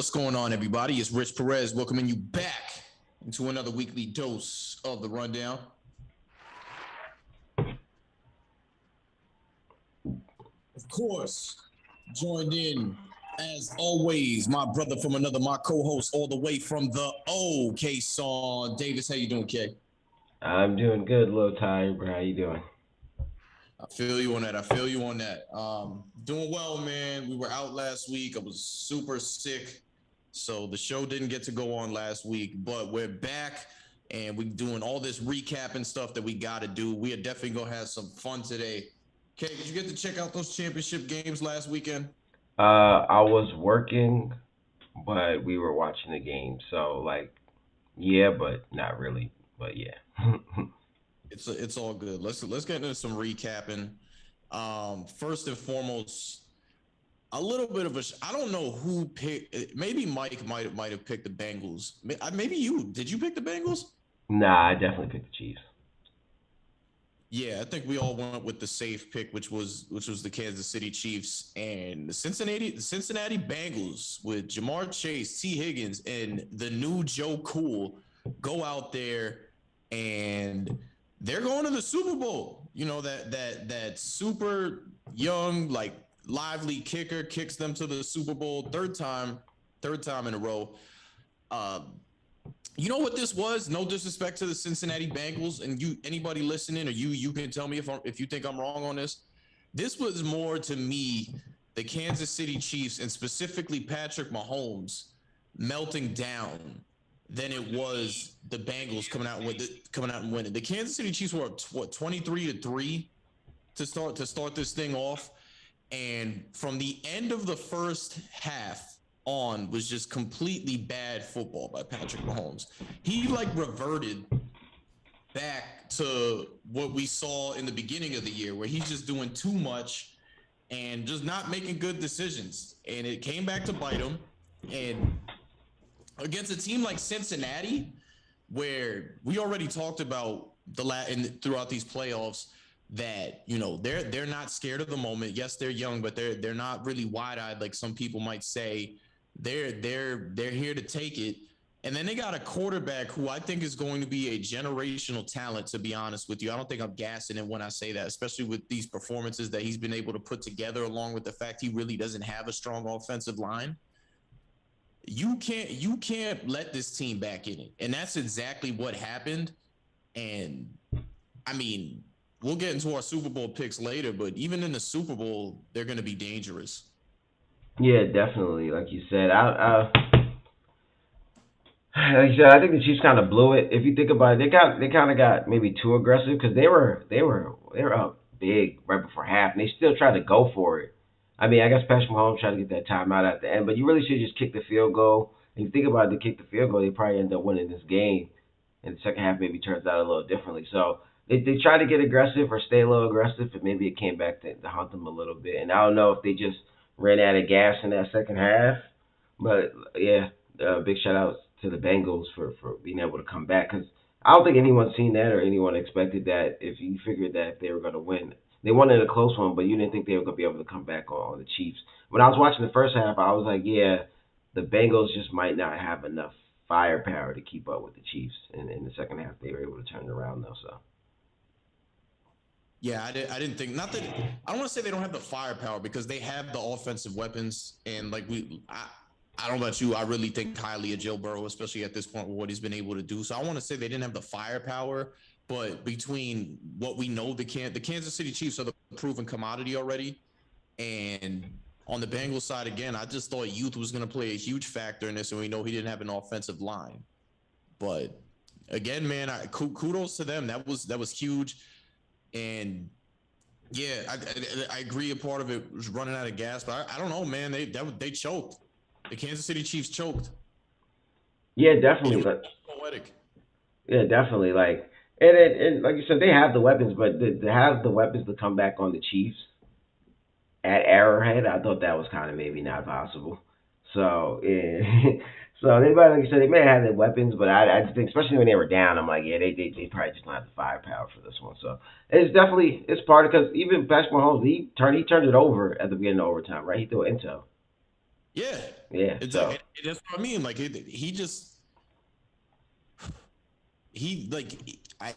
what's going on, everybody? It's Rich Perez welcoming you back into another weekly dose of the Rundown. Of course, joined in, as always, my brother from another, my co-host all the way from the O, Kayson. Davis, how you doing, Kay? I'm doing good, a little tired, but how you doing? I feel you on that. Doing well, man. We were out last week. I was super sick, so the show didn't get to go on last week, but we're back and we're doing all this recap and stuff that we got to do. We are definitely going to have some fun today. Okay, did you get to check out those championship games last weekend? I was working, but we were watching the game, so yeah, but not really, but yeah. It's all good. Let's get into some recapping. First and foremost, a little bit of I don't know who picked. Maybe Mike might have picked the Bengals. Maybe you did. You pick the Bengals? Nah, I definitely picked the Chiefs. Yeah, I think we all went with the safe pick, which was the Kansas City Chiefs, and the Cincinnati Bengals with Jamar Chase, T. Higgins, and the new Joe Cool go out there and they're going to the Super Bowl. You know, that super young, like lively kicker kicks them to the Super Bowl third time in a row. Uh, you know what this was? No disrespect to the Cincinnati Bengals, and anybody listening, or you can tell me if you think I'm wrong on this. This was more to me the Kansas City Chiefs, and specifically Patrick Mahomes, melting down than it was the Bengals coming out and winning. The Kansas City Chiefs were up, 23-3 to start this thing off, and from the end of the first half on was just completely bad football by Patrick Mahomes. He reverted back to what we saw in the beginning of the year, where he's just doing too much and just not making good decisions. And it came back to bite him. And against a team like Cincinnati, where we already talked about throughout these playoffs, that they're not scared of the moment. Yes, they're young, but they're not really wide-eyed like some people might say. They're here to take it. And then they got a quarterback who I think is going to be a generational talent, to be honest with you. I don't think I'm gassing it when I say that, especially with these performances that he's been able to put together, along with the fact he really doesn't have a strong offensive line. You can't let this team back in it. And that's exactly what happened. And I mean, we'll get into our Super Bowl picks later, but even in the Super Bowl, they're going to be dangerous. Yeah, definitely. Like you said, like you said, I think the Chiefs kind of blew it. If you think about it, they kind of got maybe too aggressive because they were up big right before half, and they still tried to go for it. I mean, I guess Patrick Mahomes tried to get that timeout at the end, but you really should just kick the field goal. If you think about it, they kick the field goal, they probably end up winning this game, and the second half maybe turns out a little differently. So they try to get aggressive or stay a little aggressive, and maybe it came back to haunt them a little bit. And I don't know if they just ran out of gas in that second half, but yeah, big shout outs to the Bengals for being able to come back because I don't think anyone seen that or anyone expected that. If you figured that if they were going to win, they won in a close one, but you didn't think they were going to be able to come back on the Chiefs. When I was watching the first half, I was like, yeah, the Bengals just might not have enough firepower to keep up with the Chiefs. And in the second half, they were able to turn it around though. So Yeah, I didn't think, not that I don't want to say they don't have the firepower, because they have the offensive weapons, and I don't know about you, I really think highly of Joe Burrow, especially at this point with what he's been able to do. So I want to say they didn't have the firepower, but between what we know, the Kansas City Chiefs are the proven commodity already, and on the Bengals side again, I just thought youth was going to play a huge factor in this, and we know he didn't have an offensive line. But again, man, kudos to them. That was huge. And yeah, I agree. A part of it was running out of gas, but I don't know, man. They choked. The Kansas City Chiefs choked, yeah, and it definitely. was But poetic. yeah, definitely. And like you said, they have the weapons, but to have the weapons to come back on the Chiefs at Arrowhead, I thought that was kind of maybe not possible. So yeah, so they might, like you said, they may have the weapons, but I just think, especially when they were down, I'm like, yeah, they probably just don't have the firepower for this one. So it's part of, because even Patrick Mahomes, he turned it over at the beginning of overtime, right? He threw an intel. Yeah, Yeah. It's So that's what I mean. Like he like I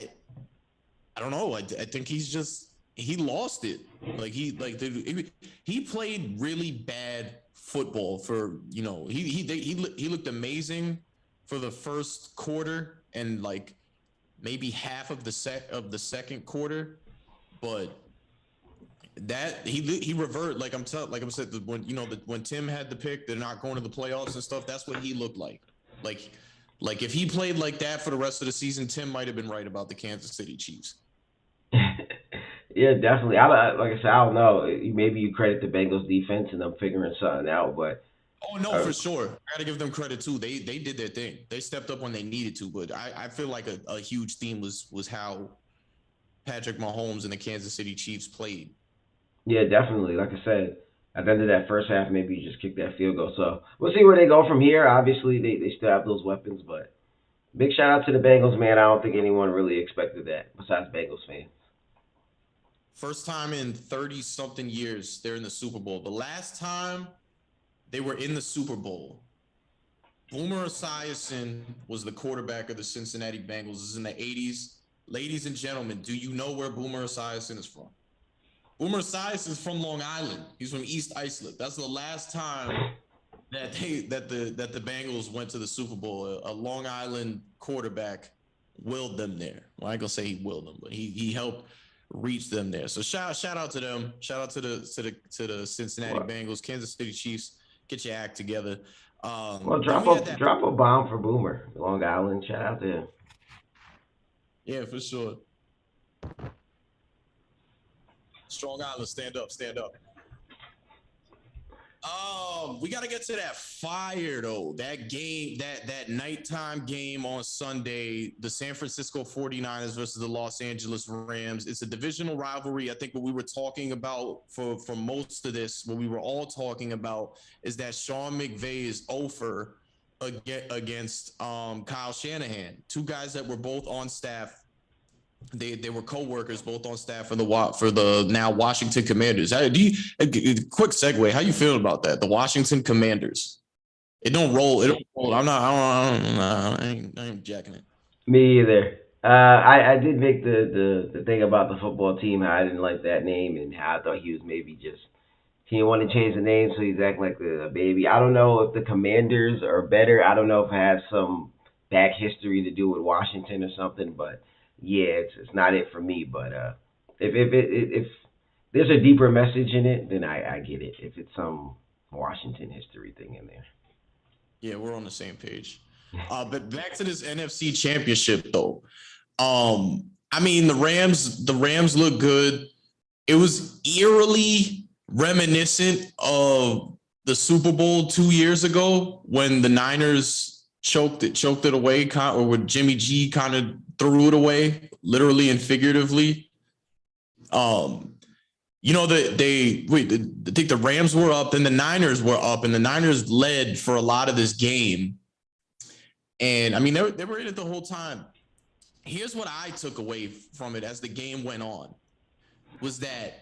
don't know. I think he lost it. Like he played really bad football for he looked amazing for the first quarter and like maybe half of the second quarter, but that he revert like I'm saying when when Tim had the pick, they're not going to the playoffs and stuff. That's what he looked like. Like like if he played like that for the rest of the season, Tim might have been right about the Kansas City Chiefs. yeah, definitely. Like I said, I don't know. Maybe you credit the Bengals defense and them figuring something out, but Oh no, uh, for sure. I gotta give them credit too. They did their thing. They stepped up when they needed to. But I feel like a huge theme was how Patrick Mahomes and the Kansas City Chiefs played. yeah, definitely. Like I said, at the end of that first half, maybe you just kick that field goal. So we'll see where they go from here. Obviously, they still have those weapons, but big shout out to the Bengals, man. I don't think anyone really expected that besides Bengals fans. First time in 30 something years they're in the Super Bowl. The last time they were in the Super Bowl, Boomer Esiason was the quarterback of the Cincinnati Bengals. This is in the 80s. Ladies and gentlemen, do you know where Boomer Esiason is from? Boomer Esiason is from Long Island. He's from East Islip. That's the last time that the Bengals went to the Super Bowl. A Long Island quarterback willed them there. Well, I ain't gonna say he willed them, but he helped reach them there. So shout out to them. Shout out to the Cincinnati Well, Bengals, Kansas City Chiefs. Get your act together. well, Then drop we had a that. drop a bomb for Boomer, Long Island. Shout out to him. Yeah, for sure. Strong Island, stand up, stand up. We got to get to that fire though. That game, that nighttime game on Sunday, the San Francisco 49ers versus the Los Angeles Rams. It's a divisional rivalry. I think what we were talking about for most of this, what we were all talking about is that Sean McVay is over against Kyle Shanahan, two guys that were both on staff. They were co-workers both on staff for the now Washington Commanders. Quick segue. How you feel about that? The Washington Commanders. It don't roll. It don't roll. I'm not. I ain't jacking it. Me either. I did make the thing about the football team. How I didn't like that name and how I thought he was maybe just he didn't want to change the name, so he's acting like a baby. I don't know if the Commanders are better. I don't know if it has some back history to do with Washington or something. But yeah, it's not it for me. But if there's a deeper message in it, then I get it. If it's some Washington history thing in there. Yeah, we're on the same page. But back to this NFC Championship though. I mean the Rams look good. It was eerily reminiscent of the Super Bowl 2 years ago when the Niners choked it away, or when Jimmy G kind of threw it away, literally and figuratively. Um, I think the Rams were up, then the Niners were up, and the Niners led for a lot of this game. And I mean, they were in it the whole time. Here's what I took away from it as the game went on was that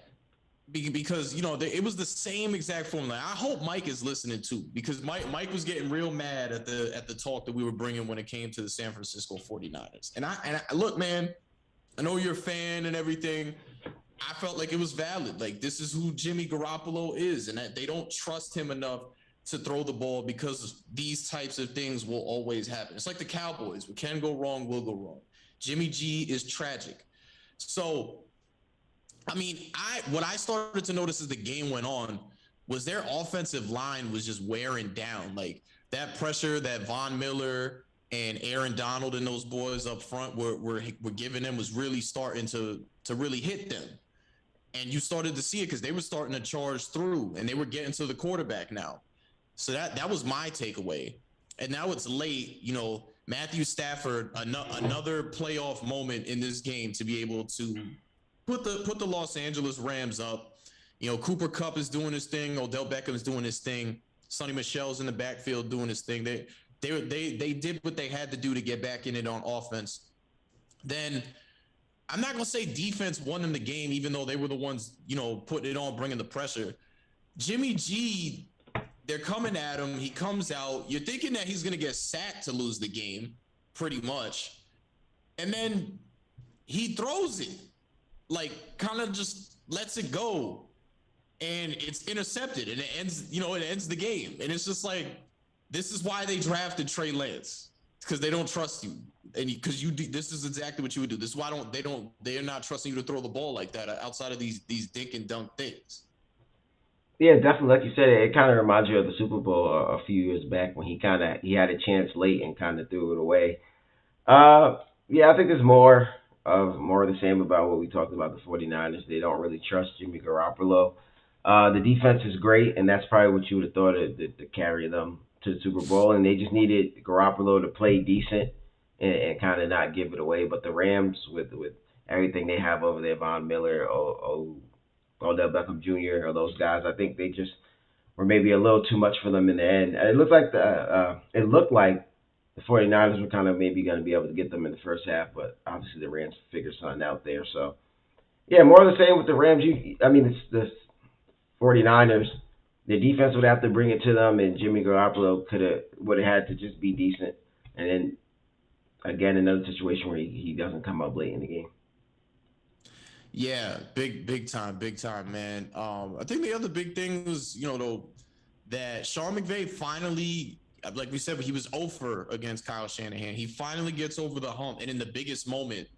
because it was the same exact formula. I hope Mike is listening too, because Mike was getting real mad at the talk that we were bringing when it came to the San Francisco 49ers. And I look, man, I know you're a fan and everything. I felt like it was valid. Like, this is who Jimmy Garoppolo is, and that they don't trust him enough to throw the ball because these types of things will always happen. It's like the Cowboys. What can go wrong will go wrong. Jimmy G is tragic. So, I mean, what I started to notice as the game went on was their offensive line was just wearing down. Like, that pressure that Von Miller and Aaron Donald and those boys up front were giving them was really starting to really hit them. And you started to see it because they were starting to charge through and they were getting to the quarterback now. So that was my takeaway. And now it's late, Matthew Stafford, another playoff moment in this game to be able to put the Los Angeles Rams up. Cooper Kupp is doing his thing. Odell Beckham is doing his thing. Sonny Michel's in the backfield doing his thing. They did what they had to do to get back in it on offense. Then I'm not going to say defense won them the game, even though they were the ones, putting it on, bringing the pressure. Jimmy G They're coming at him. He comes out. You're thinking that he's going to get sacked to lose the game, pretty much. And then he throws it, like kind of just lets it go. And it's intercepted and it ends the game. And it's just like, this is why they drafted Trey Lance, because they don't trust you. And because this is exactly what you would do. This is why they're not trusting you to throw the ball like that outside of these dink and dunk things. Yeah, definitely. Like you said, it kind of reminds you of the Super Bowl a few years back when he had a chance late and kind of threw it away. Uh, yeah, I think there's more of the same about what we talked about the 49ers. They don't really trust Jimmy Garoppolo. The defense is great, and that's probably what you would have thought to carry them to the Super Bowl. And they just needed Garoppolo to play decent and kind of not give it away. But the Rams, with everything they have over there, Von Miller, Odell Beckham Jr., or those guys, I think they just were maybe a little too much for them in the end. And it looked like the 49ers were kind of maybe going to be able to get them in the first half, but obviously the Rams figured something out there. So, yeah, more of the same with the Rams. It's the 49ers. The defense would have to bring it to them, and Jimmy Garoppolo would have had to just be decent. And then, again, another situation where he doesn't come up late in the game. Yeah, big time, man. I think the other big thing was, though, that Sean McVay finally, like we said, he was 0 against Kyle Shanahan. He finally gets over the hump, and in the biggest moment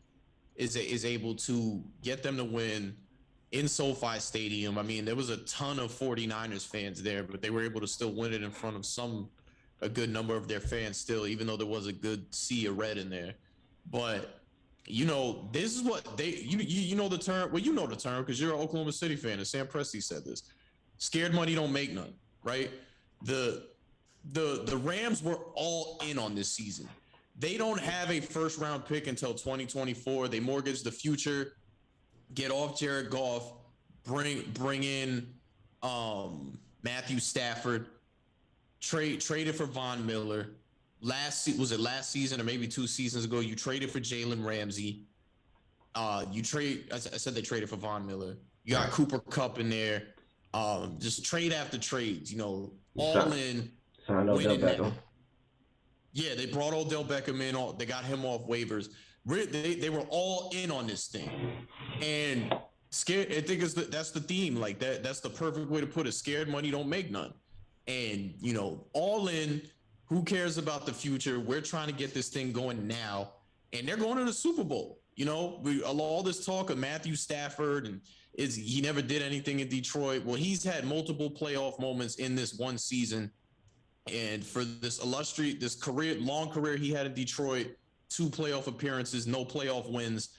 is able to get them to win in SoFi Stadium. I mean, there was a ton of 49ers fans there, but they were able to still win it in front of a good number of their fans still, even though there was a good sea of red in there. But this is what you know the term. Well, you know the term because you're an Oklahoma City fan, and Sam Presti said this. Scared money don't make none, right? The Rams were all in on this season. They don't have a first round pick until 2024. They mortgage the future, get off Jared Goff, bring in Matthew Stafford, traded for Von Miller. Last season or maybe 2 seasons ago, you traded for Jalen Ramsey. I said they traded for Von Miller. You got Cooper Kupp in there. Just trade after trades, all in. Signed Odell Beckham. Yeah, they brought Odell Beckham in. They got him off waivers. They were all in on this thing, and scared. I think that's the theme. Like that's the perfect way to put it. Scared money don't make none, and all in. Who cares about the future? We're trying to get this thing going now, and they're going to the Super Bowl. All this talk of Matthew Stafford and he never did anything in Detroit. Well, he's had multiple playoff moments in this one season. And for this long career he had in Detroit, 2 playoff appearances, no playoff wins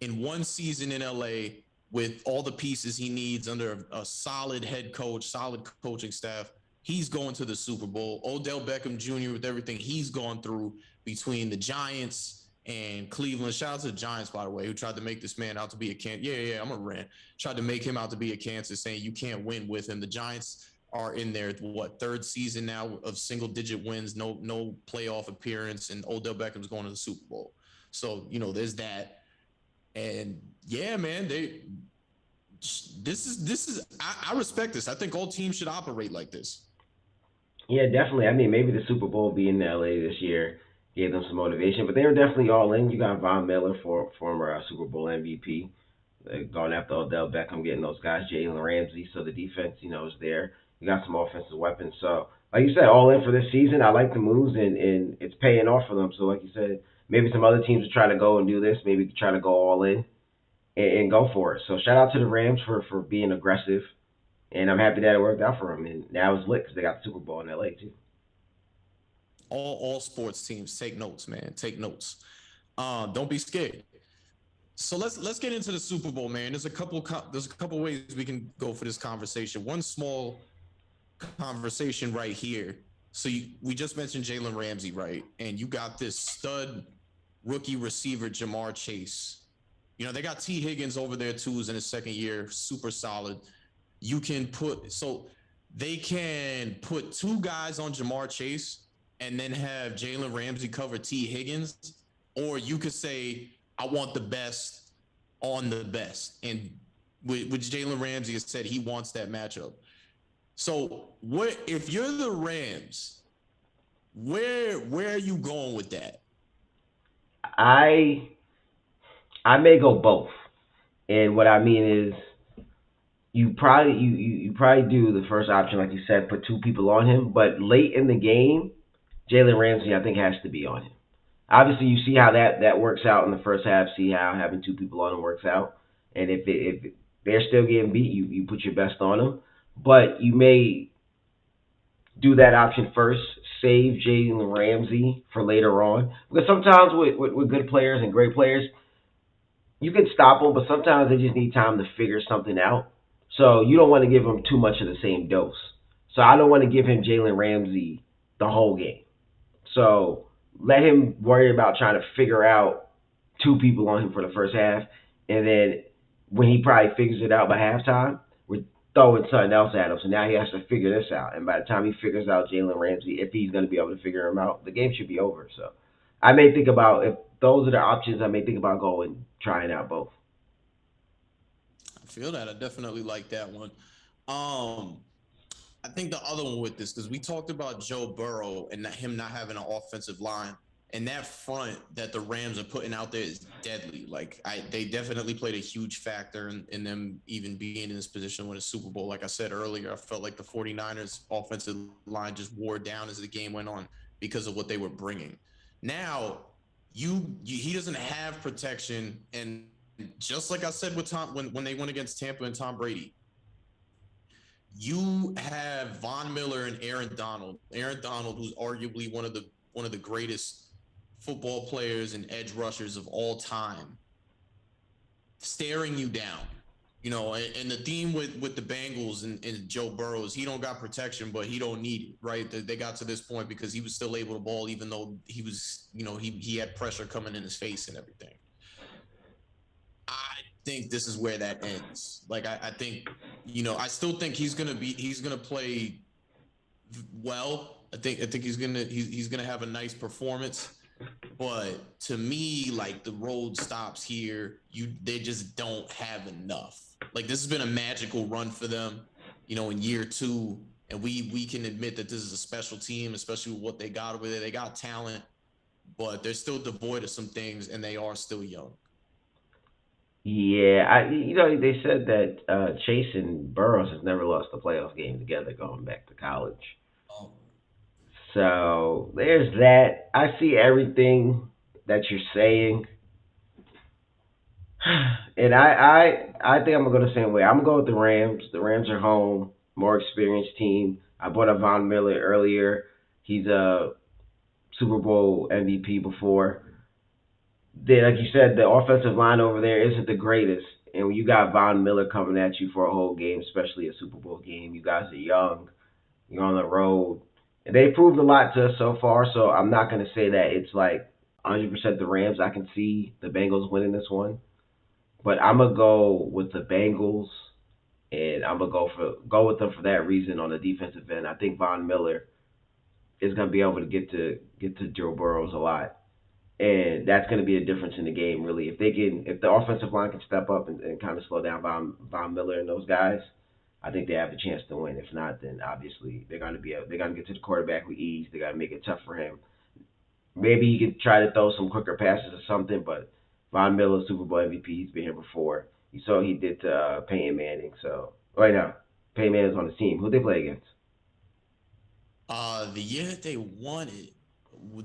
in 1 season in LA with all the pieces he needs under a solid head coach, solid coaching staff. He's going to the Super Bowl. Odell Beckham Jr. with everything he's gone through between the Giants and Cleveland. Shout out to the Giants, by the way, who tried to make this man out to be a cancer. Yeah, I'm a rant. Tried to make him out to be a cancer, saying you can't win with him. The Giants are in their 3rd season now of single-digit wins, no playoff appearance, and Odell Beckham's going to the Super Bowl. So there's that, and yeah, man, this is I respect this. I think all teams should operate like this. Yeah, definitely. I mean, maybe the Super Bowl being in LA this year gave them some motivation, but they were definitely all in. You got Von Miller, former Super Bowl MVP, going after Odell Beckham, getting those guys, Jalen Ramsey. So the defense, is there. You got some offensive weapons. So, like you said, all in for this season. I like the moves, and it's paying off for them. So, like you said, maybe some other teams will try to go and do this. Maybe try to go all in and go for it. So, shout out to the Rams for being aggressive. And I'm happy that it worked out for them. And now it's lit because they got the Super Bowl in LA, too. All sports teams, take notes, man. Take notes. Don't be scared. So let's get into the Super Bowl, man. There's a couple ways we can go for this conversation. One small conversation right here. So we just mentioned Jalen Ramsey, right? And you got this stud rookie receiver, Jamar Chase. They got T. Higgins over there too, who's in his 2nd year, super solid. They can put 2 guys on Jamar Chase and then have Jalen Ramsey cover T. Higgins, or you could say, I want the best on the best. And which Jalen Ramsey has said he wants that matchup. So what if you're the Rams? Where are you going with that? I I may go both, and what I mean is you probably do the first option like you said, put two people on him, but late in the game, Jalen Ramsey I think has to be on him. Obviously, you see how that works out in the first half. See how having two people on him works out, and if they're still getting beat, you put your best on them. But you may do that option first, save Jalen Ramsey for later on, because sometimes with good players and great players, you can stop them, but sometimes they just need time to figure something out. So you don't want to give them too much of the same dose. So I don't want to give him Jalen Ramsey the whole game. So let him worry about trying to figure out two people on him for the first half, and then when he probably figures it out by halftime, we're throwing something else at him. So now he has to figure this out, and by the time he figures out Jalen Ramsey, if he's going to be able to figure him out, the game should be over. So I may think about if those are the options. I may think about going trying out both. I feel that. I definitely like that one. Um, I think the other one with this, because we talked about Joe Burrow and him not having an offensive line, and that front that the Rams are putting out there is deadly. Like they definitely played a huge factor in them even being in this position to win a Super Bowl. Like I said earlier, I felt like the 49ers offensive line just wore down as the game went on because of what they were bringing. Now, he doesn't have protection, and just like I said with Tom when they went against Tampa and Tom Brady, you have Von Miller and Aaron Donald. Aaron Donald, who's arguably one of the greatest football players and edge rushers of all time, staring you down. And the theme with the Bengals and Joe Burrow is he don't got protection, but he don't need it, right? They got to this point because he was still able to ball, even though he was, he had pressure coming in his face and everything. I think this is where that ends. Like I think, I still think he's gonna play well. I think he's gonna have a nice performance. But to me, like the road stops here. They just don't have enough. Like this has been a magical run for them, in year two. And we can admit that this is a special team, especially with what they got over there. They got talent, but they're still devoid of some things, and they are still young. Yeah, they said that Chase and Burrows has never lost a playoff game together going back to college. Um, So there's that. I see everything that you're saying, and I think I'm gonna go the same way. I'm gonna go with the Rams. The Rams are home, more experienced team. I brought up Von Miller earlier. He's a Super Bowl MVP before. Like you said, the offensive line over there isn't the greatest. And when you got Von Miller coming at you for a whole game, especially a Super Bowl game, you guys are young. You're on the road. And they proved a lot to us so far, so I'm not going to say that it's like 100% the Rams. I can see the Bengals winning this one. But I'm going to go with the Bengals, and I'm going to go with them for that reason on the defensive end. I think Von Miller is going to be able to get to Joe Burrows a lot, and that's going to be a difference in the game, really. If the offensive line can step up and kind of slow down Von Miller and those guys, I think they have a chance to win. If not, then obviously they're going to get to the quarterback with ease. They got to make it tough for him. Maybe he can try to throw some quicker passes or something, but Von Miller, Super Bowl MVP, he's been here before. You saw what he did to Peyton Manning. So right now, Peyton Manning's on the team. Who they play against? the year that they won it,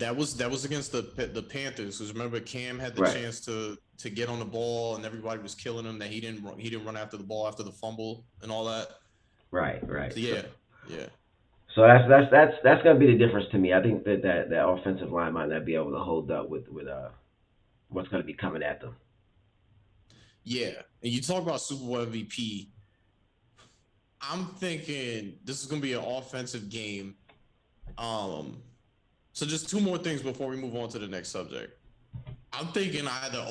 that was against the Panthers. Because remember, Cam had the Right, chance to get on the ball, and everybody was killing him. That he didn't run after the ball after the fumble and all that. right. So yeah, yeah, So that's gonna be the difference to me. I think that offensive line might not be able to hold up with what's gonna be coming at them. yeah. And you talk about Super Bowl MVP. I'm thinking this is gonna be an offensive game. Um, so just two more things before we move on to the next subject. I'm thinking either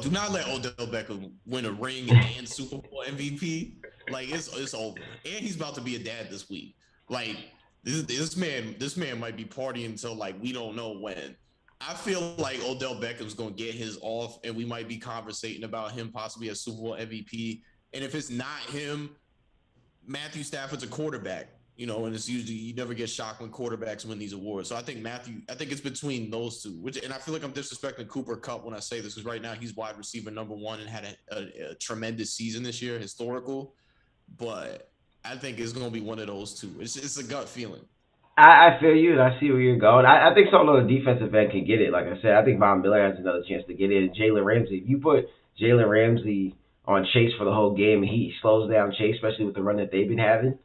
do not let Odell Beckham win a ring and Super Bowl MVP. Like it's over, and he's about to be a dad this week. Like this man might be partying until like we don't know when. I feel like Odell Beckham's gonna get his off, and we might be conversating about him possibly as Super Bowl MVP. And if it's not him, Matthew Stafford's a quarterback, and it's usually you never get shocked when quarterbacks win these awards. So I think it's between those two. And I feel like I'm disrespecting Cooper Kupp when I say this, because right now he's wide receiver number one and had a tremendous season this year, historical. But I think it's going to be one of those two. It's a gut feeling. I feel you, and I see where you're going. I think someone on the defensive end can get it. Like I said, I think Von Miller has another chance to get it. And Jalen Ramsey, if you put Jalen Ramsey on Chase for the whole game, and he slows down Chase, especially with the run that they've been having,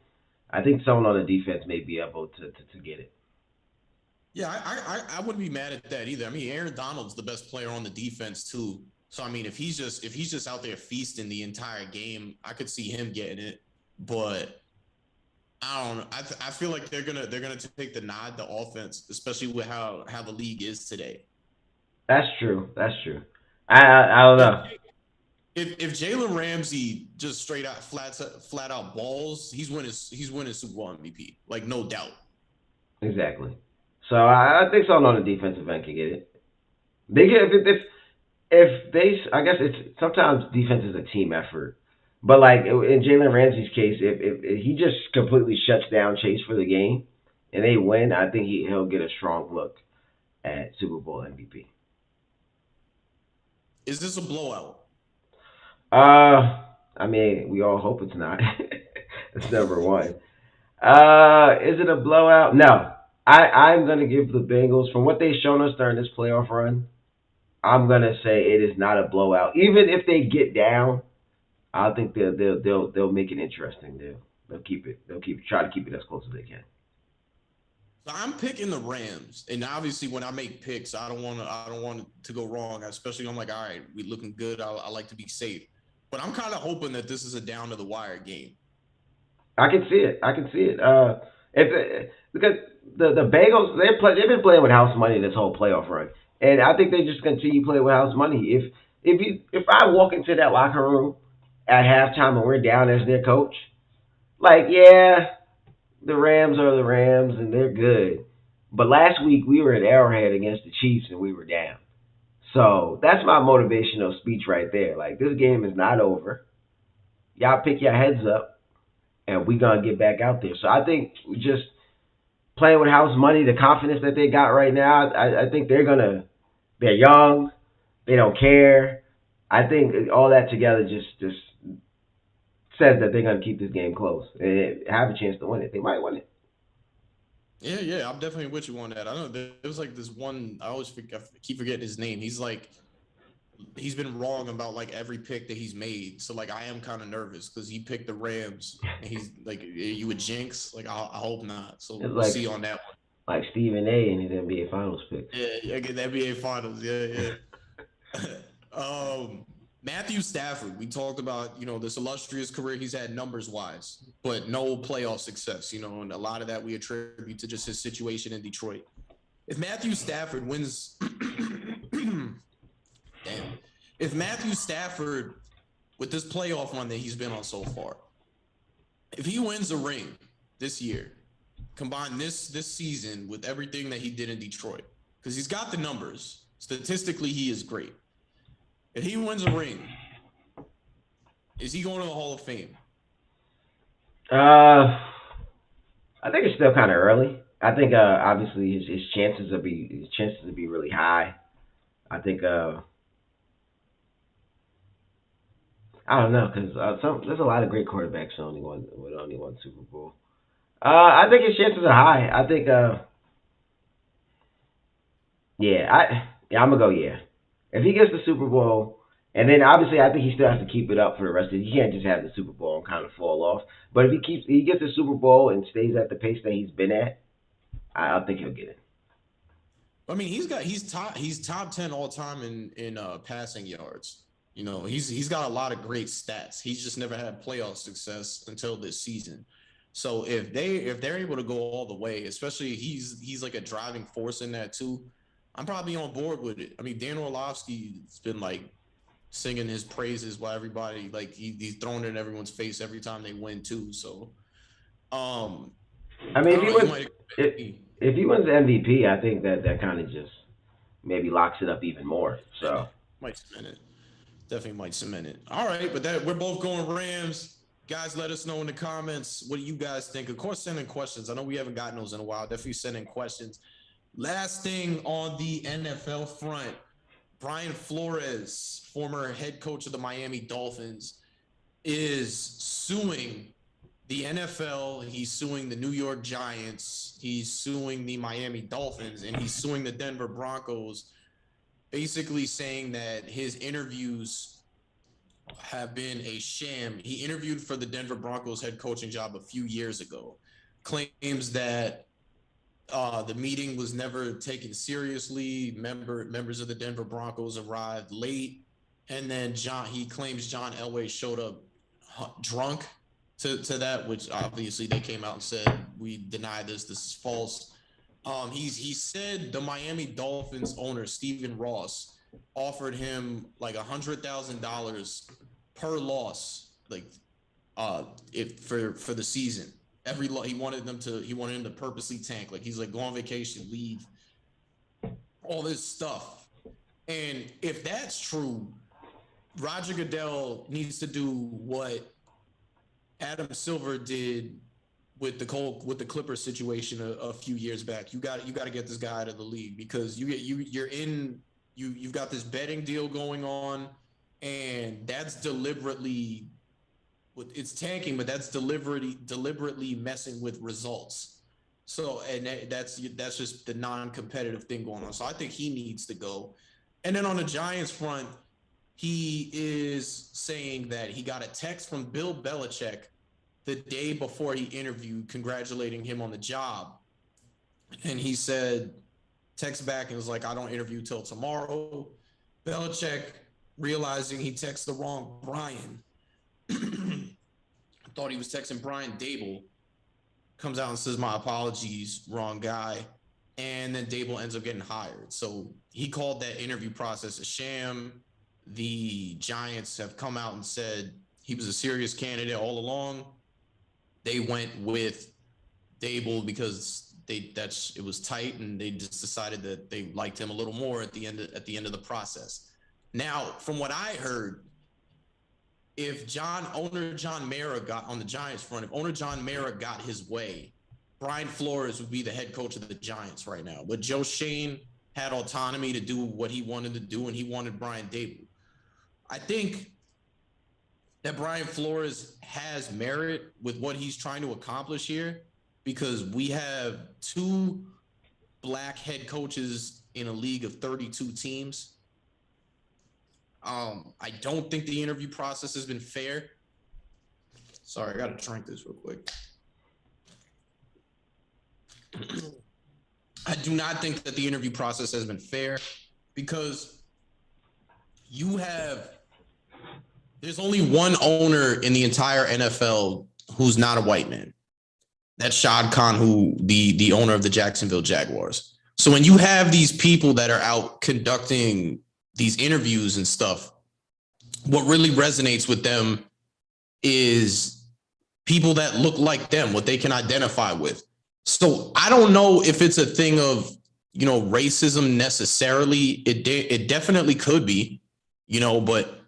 I think someone on the defense may be able to get it. Yeah, I wouldn't be mad at that either. I mean, Aaron Donald's the best player on the defense too. So I mean, if he's just out there feasting the entire game, I could see him getting it. But I don't know. I feel like they're gonna take the nod, the offense, especially with how the league is today. That's true. I don't know. If Jalen Ramsey just straight out flat out balls, he's winning Super Bowl MVP, like no doubt. Exactly. So I think someone on the defensive end can get it. They get if they. I guess it's sometimes defense is a team effort. But like in Jalen Ramsey's case, if he just completely shuts down Chase for the game and they win, I think he'll get a strong look at Super Bowl MVP. Is this a blowout? I mean, we all hope it's not. That's number one. Is it a blowout? No. I'm gonna give the Bengals, from what they've shown us during this playoff run, I'm gonna say it is not a blowout. Even if they get down, I think they'll make it interesting. They'll try to keep it as close as they can. So I'm picking the Rams, and obviously when I make picks, I don't want it to go wrong. Especially I'm like, all right, we looking good. I like to be safe, but I'm kind of hoping that this is a down to the wire game. I can see it. Because the Bengals they've been playing with house money this whole playoff run, and I think they just continue playing with house money. If I walk into that locker room at halftime and we're down as their coach, like, yeah, the Rams are the Rams and they're good. But last week we were at Arrowhead against the Chiefs and we were down. So that's my motivational speech right there. Like, this game is not over. Y'all pick your heads up and we gonna get back out there. So I think we just playing with house money, the confidence that they got right now, I think they're young, they don't care. I think all that together just says that they're going to keep this game close and have a chance to win it. They might win it. Yeah, I'm definitely with you on that. I know there was like this one, I keep forgetting his name. He's been wrong about like every pick that he's made. So like I am kind of nervous because he picked the Rams and he's like, you would jinx? Like I hope not. So we'll see on that one. Like Stephen A. in his NBA Finals pick. Yeah, get the NBA Finals. Yeah. Matthew Stafford, we talked about, this illustrious career he's had numbers wise, but no playoff success, and a lot of that we attribute to just his situation in Detroit. If Matthew Stafford wins, if Matthew Stafford, with this playoff run that he's been on so far, if he wins a ring this year, combine this season with everything that he did in Detroit, because he's got the numbers, statistically he is great. If he wins a ring, is he going to the Hall of Fame? I think it's still kind of early. I think obviously his chances to be really high. I think I don't know, because there's a lot of great quarterbacks with only one Super Bowl. I think his chances are high. I think I'm gonna go yeah. If he gets the Super Bowl, and then obviously I think he still has to keep it up for the rest of it. He can't just have the Super Bowl and kind of fall off. But if he gets the Super Bowl and stays at the pace that he's been at, I think he'll get it. I mean, he's top 10 all time in passing yards. He's got a lot of great stats. He's just never had playoff success until this season. So if they're able to go all the way, especially he's like a driving force in that too, I'm probably on board with it. I mean, Dan Orlovsky's been like singing his praises while everybody like he's throwing it in everyone's face every time they win too. So, I mean, if he wins the MVP, I think that kind of just maybe locks it up even more. So might cement it. Definitely might cement it. All right, but we're both going Rams. Guys, let us know in the comments. What do you guys think? Of course, send in questions. I know we haven't gotten those in a while. Definitely send in questions. Last thing on the NFL front, Brian Flores, former head coach of the Miami Dolphins, is suing the NFL. He's suing the New York Giants. He's suing the Miami Dolphins, and he's suing the Denver Broncos, basically saying that his interviews have been a sham. He interviewed for the Denver Broncos head coaching job a few years ago, claims that the meeting was never taken seriously. Members of the Denver Broncos arrived late, and then he claims John Elway showed up drunk to that, which obviously they came out and said, we deny this. This is false. He said the Miami Dolphins owner, Stephen Ross, offered him like $100,000 per loss, like if for the season. He wanted him to purposely tank. Like, he's like, go on vacation, leave, all this stuff. And if that's true, Roger Goodell needs to do what Adam Silver did with the Clippers situation a few years back. You got to get this guy out of the league, because you've got this betting deal going on, and that's deliberately, it's tanking, but that's deliberately messing with results. So, and that's just the non-competitive thing going on. So I think he needs to go. And then on the Giants front, he is saying that he got a text from Bill Belichick the day before he interviewed, congratulating him on the job. And he said, text back and was like, I don't interview till tomorrow. Belichick, realizing he texted the wrong Brian, thought he was texting Brian Dable, comes out and says, my apologies, wrong guy. And then Dable ends up getting hired. So he called that interview process a sham. The Giants have come out and said he was a serious candidate all along. They went with Dable because it was tight, and they just decided that they liked him a little more at the end of the process. Now, from what I heard, if owner John Mara got on the Giants front, if owner John Mara got his way, Brian Flores would be the head coach of the Giants right now. But Joe Schoen had autonomy to do what he wanted to do, and he wanted Brian Dable. I think that Brian Flores has merit with what he's trying to accomplish here, because we have two black head coaches in a league of 32 teams. I don't think the interview process has been fair. Sorry, I got to drink this real quick. I do not think that the interview process has been fair, because there's only one owner in the entire NFL who's not a white man. That's Shad Khan, who the owner of the Jacksonville Jaguars. So when you have these people that are out conducting these interviews and stuff, what really resonates with them is people that look like them, what they can identify with. So I don't know if it's a thing of, racism necessarily. It definitely could be, but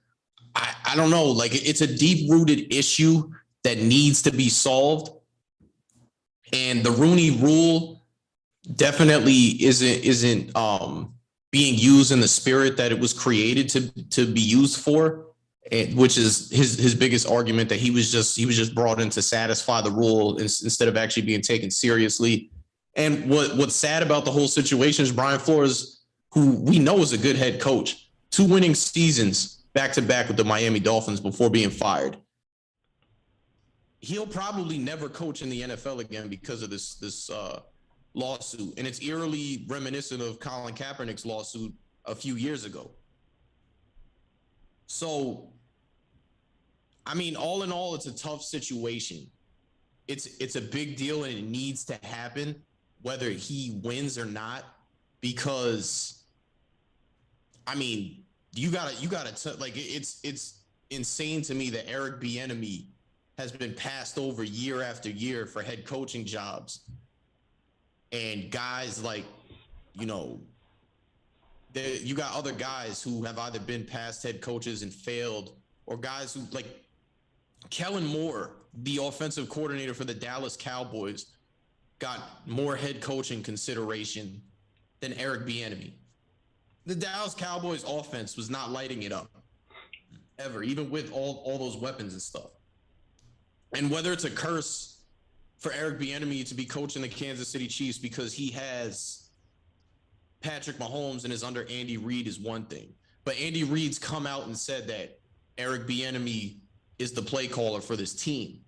I don't know. Like, it's a deep-rooted issue that needs to be solved. And the Rooney Rule definitely isn't being used in the spirit that it was created to be used for, which is his biggest argument, that he was just brought in to satisfy the rule instead of actually being taken seriously. And what's sad about the whole situation is Brian Flores, who we know is a good head coach, 2 winning seasons back-to-back with the Miami Dolphins before being fired. He'll probably never coach in the NFL again because of this lawsuit. And it's eerily reminiscent of Colin Kaepernick's lawsuit a few years ago. So, I mean, all in all, it's a tough situation. It's a big deal, and it needs to happen, whether he wins or not, because, I mean, you gotta like, it's insane to me that Eric Bieniemy has been passed over year after year for head coaching jobs, and guys like, you got other guys who have either been past head coaches and failed, or guys who, like, Kellen Moore, the offensive coordinator for the Dallas Cowboys, got more head coaching consideration than Eric Bieniemy. The Dallas Cowboys offense was not lighting it up ever, even with all those weapons and stuff. And whether it's a curse for Eric Bieniemy to be coaching the Kansas City Chiefs because he has Patrick Mahomes and is under Andy Reid is one thing. But Andy Reid's come out and said that Eric Bieniemy is the play caller for this team.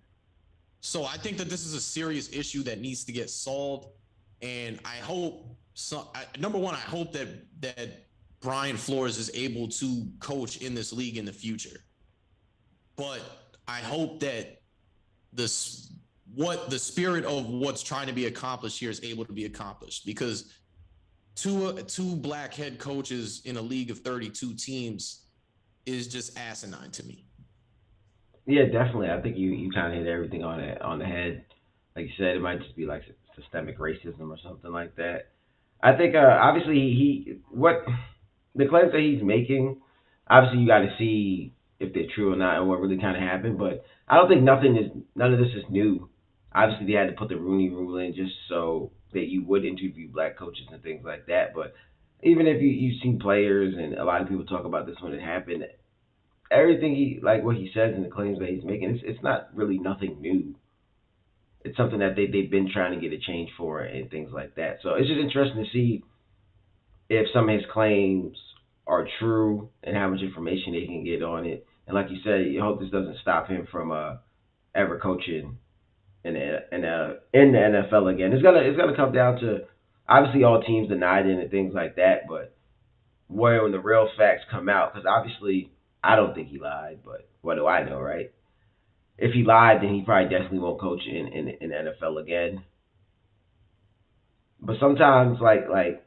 So I think that this is a serious issue that needs to get solved. And I hope, number one, I hope that Brian Flores is able to coach in this league in the future. But I hope that the spirit of what's trying to be accomplished here is able to be accomplished, because two black head coaches in a league of 32 teams is just asinine to me. Yeah, definitely. I think you kind of hit everything on the head. Like you said, it might just be like systemic racism or something like that. I think obviously what the claims that he's making, obviously you got to see if they're true or not and what really kind of happened. But I don't think none of this is new. Obviously, they had to put the Rooney Rule in just so that you would interview black coaches and things like that. But even if you've seen players and a lot of people talk about this when it happened, everything what he says and the claims that he's making, it's not really nothing new. It's something that they've been trying to get a change for and things like that. So it's just interesting to see if some of his claims are true and how much information they can get on it. And like you said, you hope this doesn't stop him from ever coaching in the NFL again. It's gonna come down to, obviously all teams denied it and things like that, but when the real facts come out, because obviously I don't think he lied, but what do I know, right? If he lied, then he probably definitely won't coach in the NFL again. But sometimes, like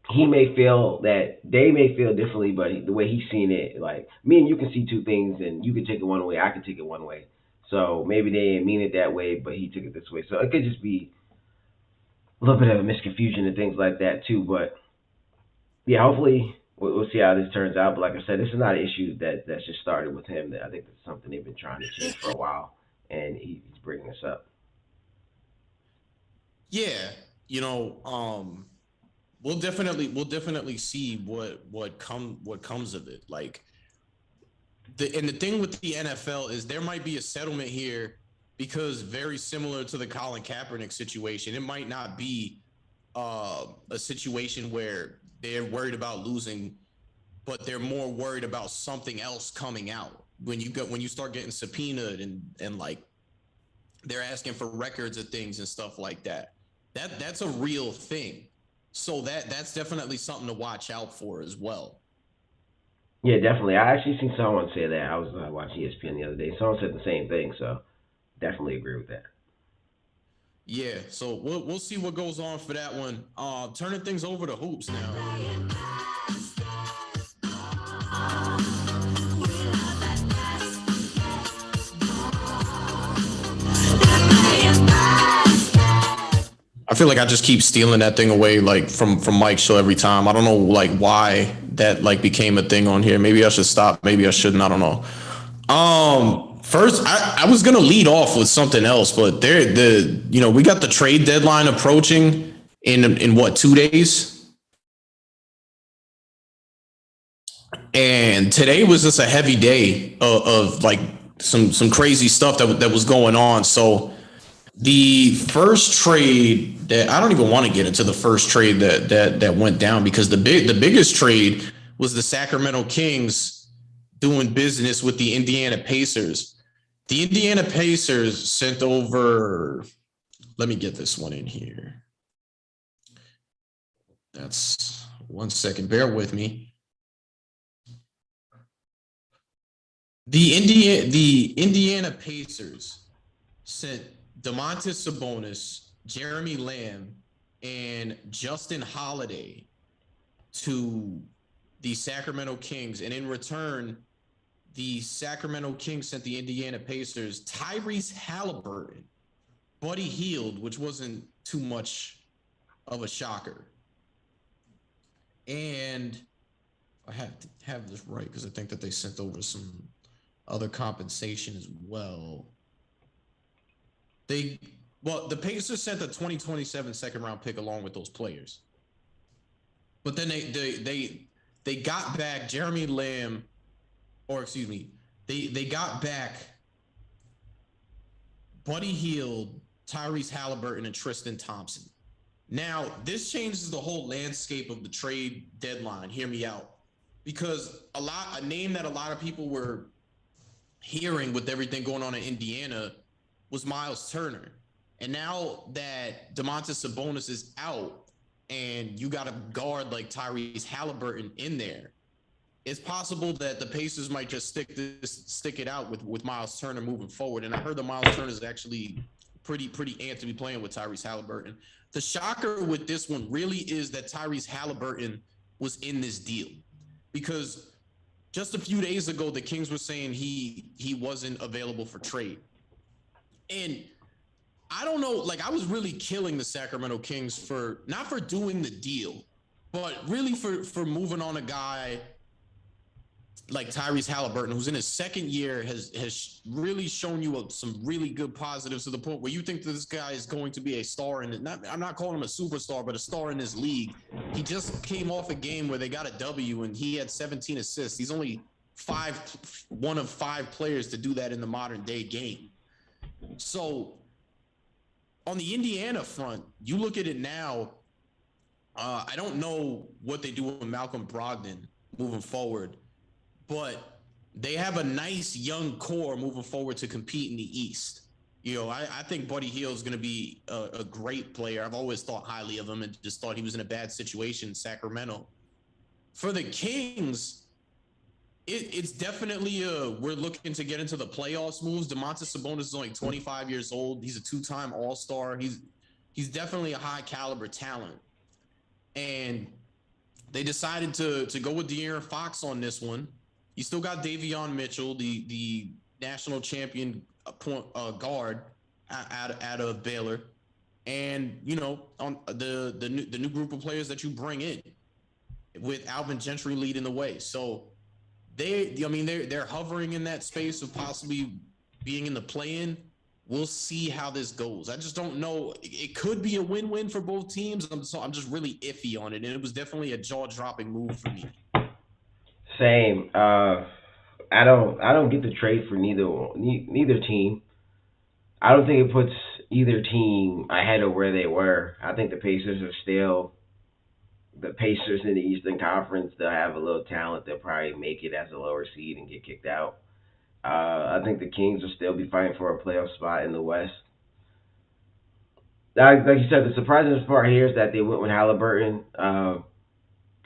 he may feel that they may feel differently, but the way he's seen it, like me and you can see two things, and you can take it one way, I can take it one way. So maybe they didn't mean it that way, but he took it this way. So it could just be a little bit of a misconfusion and things like that too. But yeah, hopefully we'll see how this turns out. But like I said, this is not an issue that's just started with him. I think it's something they've been trying to change for a while, and he's bringing this up. Yeah, you know, we'll definitely see what comes of it. Like the thing with the NFL is there might be a settlement here, because very similar to the Colin Kaepernick situation, it might not be a situation where they're worried about losing, but they're more worried about something else coming out. When you start getting subpoenaed and like they're asking for records of things and stuff like that. That's a real thing. So that's definitely something to watch out for as well. Yeah, definitely. I actually seen someone say that. I was watching ESPN the other day. Someone said the same thing, so definitely agree with that. Yeah, so we'll see what goes on for that one. Turning things over to hoops now. I feel like I just keep stealing that thing away, like from Mike's show every time. I don't know like why that like became a thing on here. Maybe I should stop. Maybe I shouldn't. I don't know. First, I was gonna lead off with something else, but we got the trade deadline approaching in what, 2 days, and today was just a heavy day of like some crazy stuff that was going on. So the first trade that I don't even want to get into the first trade that went down, because the biggest trade was the Sacramento Kings doing business with the Indiana Pacers. The Indiana Pacers sent over, let me get this one in here. That's 1 second. Bear with me. The Indiana Pacers sent Domantas Sabonis, Jeremy Lamb, and Justin Holiday to the Sacramento Kings. And in return, the Sacramento Kings sent the Indiana Pacers Tyrese Halliburton, Buddy Hield, which wasn't too much of a shocker. And I have to have this right, because I think that they sent over some other compensation as well. They the Pacers sent the 2027 second round pick along with those players, but then they got back Jeremy Lamb, or excuse me, they got back Buddy Hield, Tyrese Halliburton, and Tristan Thompson. Now, this changes the whole landscape of the trade deadline. Hear me out. Because a name that a lot of people were hearing with everything going on in Indiana was Miles Turner. And now that Domantas Sabonis is out and you got a guard like Tyrese Halliburton in there, it's possible that the Pacers might just stick it out with Miles Turner moving forward. And I heard that Miles Turner is actually pretty amped to be playing with Tyrese Halliburton. The shocker with this one really is that Tyrese Halliburton was in this deal, because just a few days ago the Kings were saying he wasn't available for trade. And I don't know, like, I was really killing the Sacramento Kings for not for doing the deal, but really for moving on a guy like Tyrese Halliburton, who's in his second year, has really shown you some really good positives to the point where you think that this guy is going to be a star in it. I'm not calling him a superstar, but a star in this league. He just came off a game where they got a W and he had 17 assists. He's only one of five players to do that in the modern day game. So on the Indiana front, you look at it now, I don't know what they do with Malcolm Brogdon moving forward, but they have a nice young core moving forward to compete in the East. You know, I think Buddy Hield is going to be a great player. I've always thought highly of him and just thought he was in a bad situation in Sacramento. For the Kings, it's definitely we're looking to get into the playoffs moves. Domantas Sabonis is only 25 years old. He's a two-time All-Star. He's definitely a high caliber talent. And they decided to go with De'Aaron Fox on this one. You still got Davion Mitchell, the national champion guard out of Baylor, and you know, on the new group of players that you bring in with Alvin Gentry leading the way. So they're hovering in that space of possibly being in the play-in. We'll see how this goes. I just don't know. It could be a win-win for both teams. I'm just really iffy on it, and it was definitely a jaw-dropping move for me. Same. I don't get the trade for neither team. I don't think it puts either team ahead of where they were. I think the Pacers are still the Pacers in the Eastern Conference. They'll have a little talent. They'll probably make it as a lower seed and get kicked out. I think the Kings will still be fighting for a playoff spot in the West. Like you said, the surprising part here is that they went with Halliburton.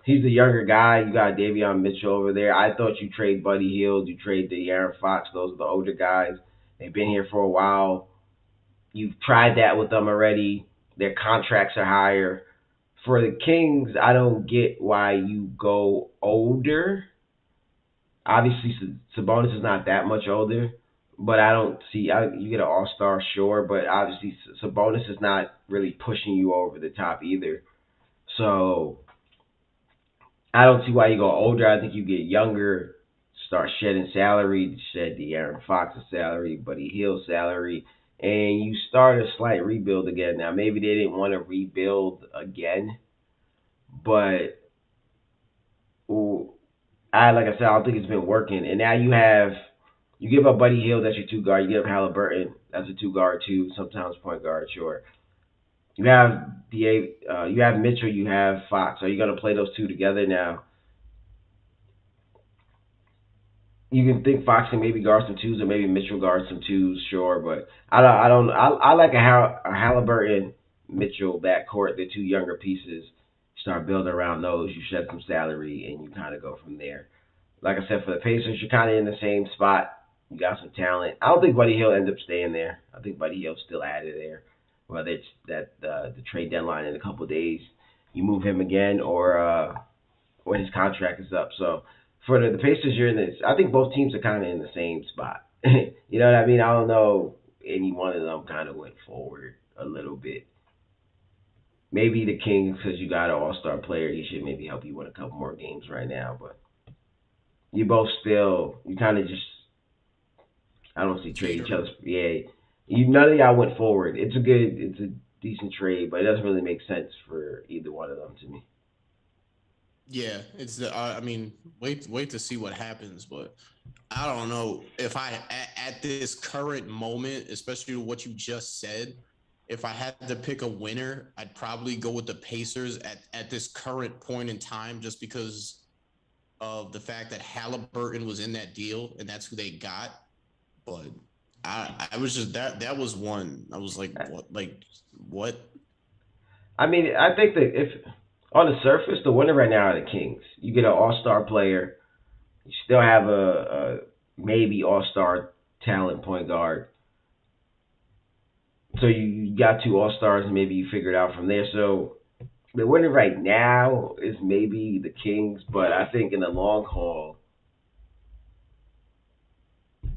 He's the younger guy. You got Davion Mitchell over there. I thought you trade Buddy Hield, you trade De'Aaron Fox. Those are the older guys. They've been here for a while. You've tried that with them already. Their contracts are higher. For the Kings, I don't get why you go older. Obviously, Sabonis is not that much older, but I don't see. You get an All-Star, sure, but obviously Sabonis is not really pushing you over the top either. So I don't see why you go older. I think you get younger, start shedding salary, shed De'Aaron Fox's salary, Buddy Hield's salary, and you start a slight rebuild again. Now, maybe they didn't want to rebuild again, but like I said, I don't think it's been working. And now you give up Buddy Hield, that's your two guard. You give up Halliburton, that's a two guard too, sometimes point guard, sure. You have you have Mitchell, you have Fox. Are you going to play those two together now? You can think Fox can maybe guard some twos, or maybe Mitchell guards some twos, sure. But I like a Halliburton Mitchell backcourt. They're two younger pieces. Start building around those. You shed some salary, and you kind of go from there. Like I said, for the Pacers, you're kind of in the same spot. You got some talent. I don't think Buddy Hield ends up staying there. I think Buddy Hield's still added there. Whether it's that the trade deadline in a couple of days, you move him again, or when his contract is up. So for the Pacers, you're in this. I think both teams are kind of in the same spot. You know what I mean? I don't know any one of them kind of went forward a little bit. Maybe the Kings, because you got an All-Star player, he should maybe help you win a couple more games right now. But you both still, you kind of just I don't see trade each Vader. other. Yeah, none of y'all went forward. It's a decent trade, but it doesn't really make sense for either one of them to me. Yeah, it's the. I mean, wait to see what happens, but I don't know if at this current moment, especially what you just said, if I had to pick a winner, I'd probably go with the Pacers at this current point in time, just because of the fact that Halliburton was in that deal and that's who they got. But I was just that was one. I was like what? I mean, I think that if on the surface, the winner right now are the Kings. You get an All Star player. You still have a maybe All Star talent point guard. So you got two All Stars, and maybe you figure it out from there. So the winner right now is maybe the Kings, but I think in the long haul,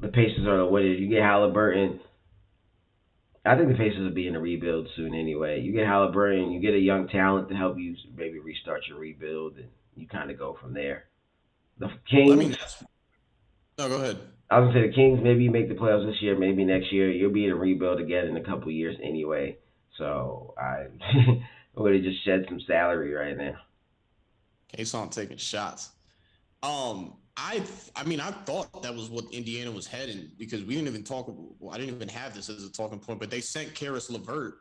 the Pacers are the winners. You get Halliburton. I think the Pacers will be in a rebuild soon anyway. You get Halliburton, you get a young talent to help you maybe restart your rebuild, and you kind of go from there. The I Kings, mean, that's no. Go ahead. I was gonna say the Kings. Maybe you make the playoffs this year, maybe next year. You'll be in a rebuild again in a couple of years anyway. So I would have just shed some salary right now. Kayson taking shots. I mean, I thought that was what Indiana was heading because we didn't even talk. Well, I didn't even have this as a talking point, but they sent Karis LeVert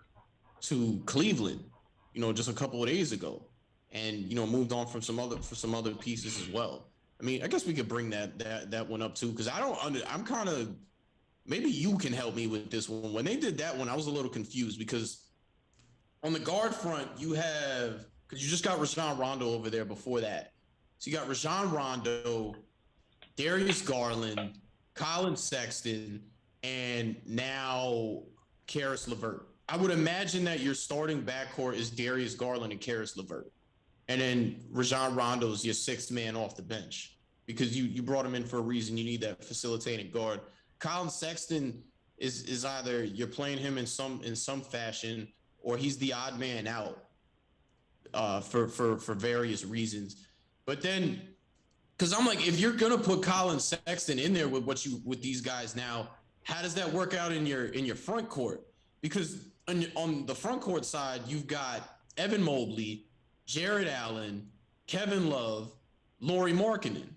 to Cleveland, just a couple of days ago, and moved on from some other pieces as well. I mean, I guess we could bring that one up too because I'm kind of maybe you can help me with this one. When they did that one, I was a little confused because on the guard front you have because you just got Rajon Rondo over there before that. So you got Rajon Rondo, Darius Garland, Colin Sexton, and now Karis LeVert. I would imagine that your starting backcourt is Darius Garland and Karis LeVert. And then Rajon Rondo is your sixth man off the bench because you brought him in for a reason. You need that facilitating guard. Colin Sexton is either you're playing him in some fashion or he's the odd man out for various reasons. But then, because I'm like, if you're gonna put Colin Sexton in there with these guys now, how does that work out in your front court? Because on the front court side, you've got Evan Mobley, Jared Allen, Kevin Love, Lauri Markkanen.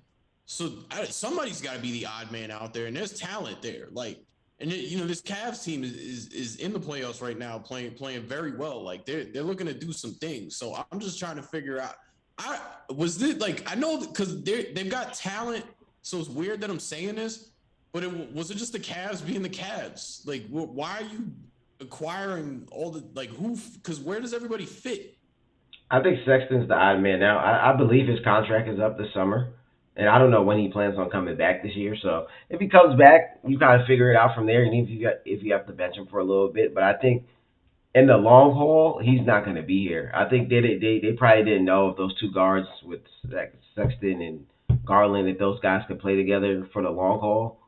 So somebody's got to be the odd man out there, and there's talent there. Like, and this Cavs team is in the playoffs right now, playing very well. Like they're looking to do some things. So I'm just trying to figure out. I know because they've got talent, so it's weird that I'm saying this, but was it just the Cavs being the Cavs? Like, why are you acquiring all the who? Because where does everybody fit? I think Sexton's the odd man now. I believe his contract is up this summer, and I don't know when he plans on coming back this year. So if he comes back, you kind of figure it out from there. And if you have to bench him for a little bit, but I think in the long haul, he's not going to be here. I think they probably didn't know if those two guards with Sexton and Garland, if those guys could play together for the long haul.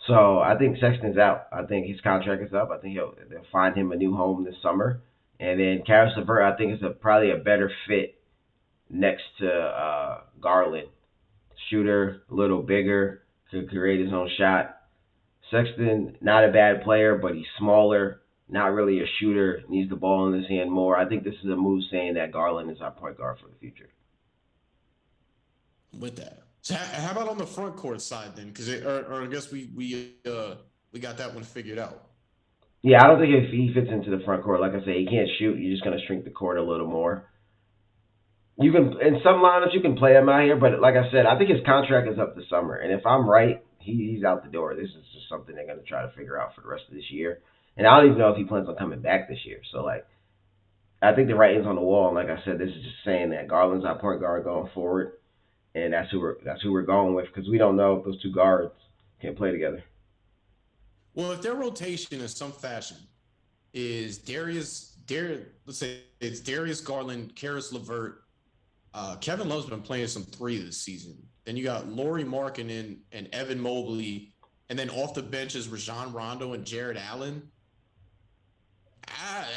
So I think Sexton's out. I think his contract is up. I think they'll find him a new home this summer. And then Karis LeVert, I think is probably a better fit next to Garland. Shooter, a little bigger, could create his own shot. Sexton, not a bad player, but he's smaller, not really a shooter, needs the ball in his hand more. I think this is a move saying that Garland is our point guard for the future. With that. So how about on the front court side then? Because or I guess we got that one figured out. Yeah, I don't think if he fits into the front court, like I say, he can't shoot. You're just gonna shrink the court a little more. You can in some lineups you can play him out here, but like I said, I think his contract is up this summer, and if I'm right, he's out the door. This is just something they're gonna try to figure out for the rest of this year, and I don't even know if he plans on coming back this year. So like, I think the writing's on the wall, and like I said, this is just saying that Garland's our point guard going forward, and that's who we're going with because we don't know if those two guards can play together. Well, if their rotation in some fashion is let's say it's Darius Garland, Karis LeVert, Kevin Love's been playing some three this season. Then you got Lauri Markkanen and Evan Mobley, and then off the bench is Rajon Rondo and Jared Allen.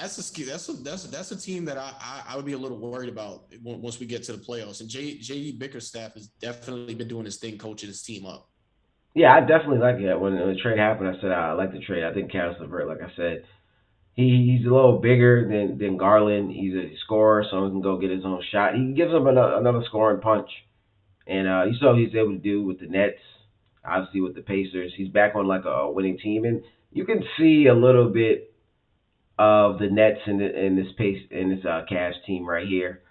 That's a team that I would be a little worried about once we get to the playoffs. And JD Bickerstaff has definitely been doing his thing, coaching his team up. Yeah, I definitely like it. When the trade happened, I said I like the trade. I think Karis LeVert, like I said, he's a little bigger than Garland. He's a scorer, so he can go get his own shot. He gives him another scoring punch. And you saw what he's able to do with the Nets, obviously with the Pacers. He's back on like a winning team, and you can see a little bit of the Nets in this pace in this Cavs team right here.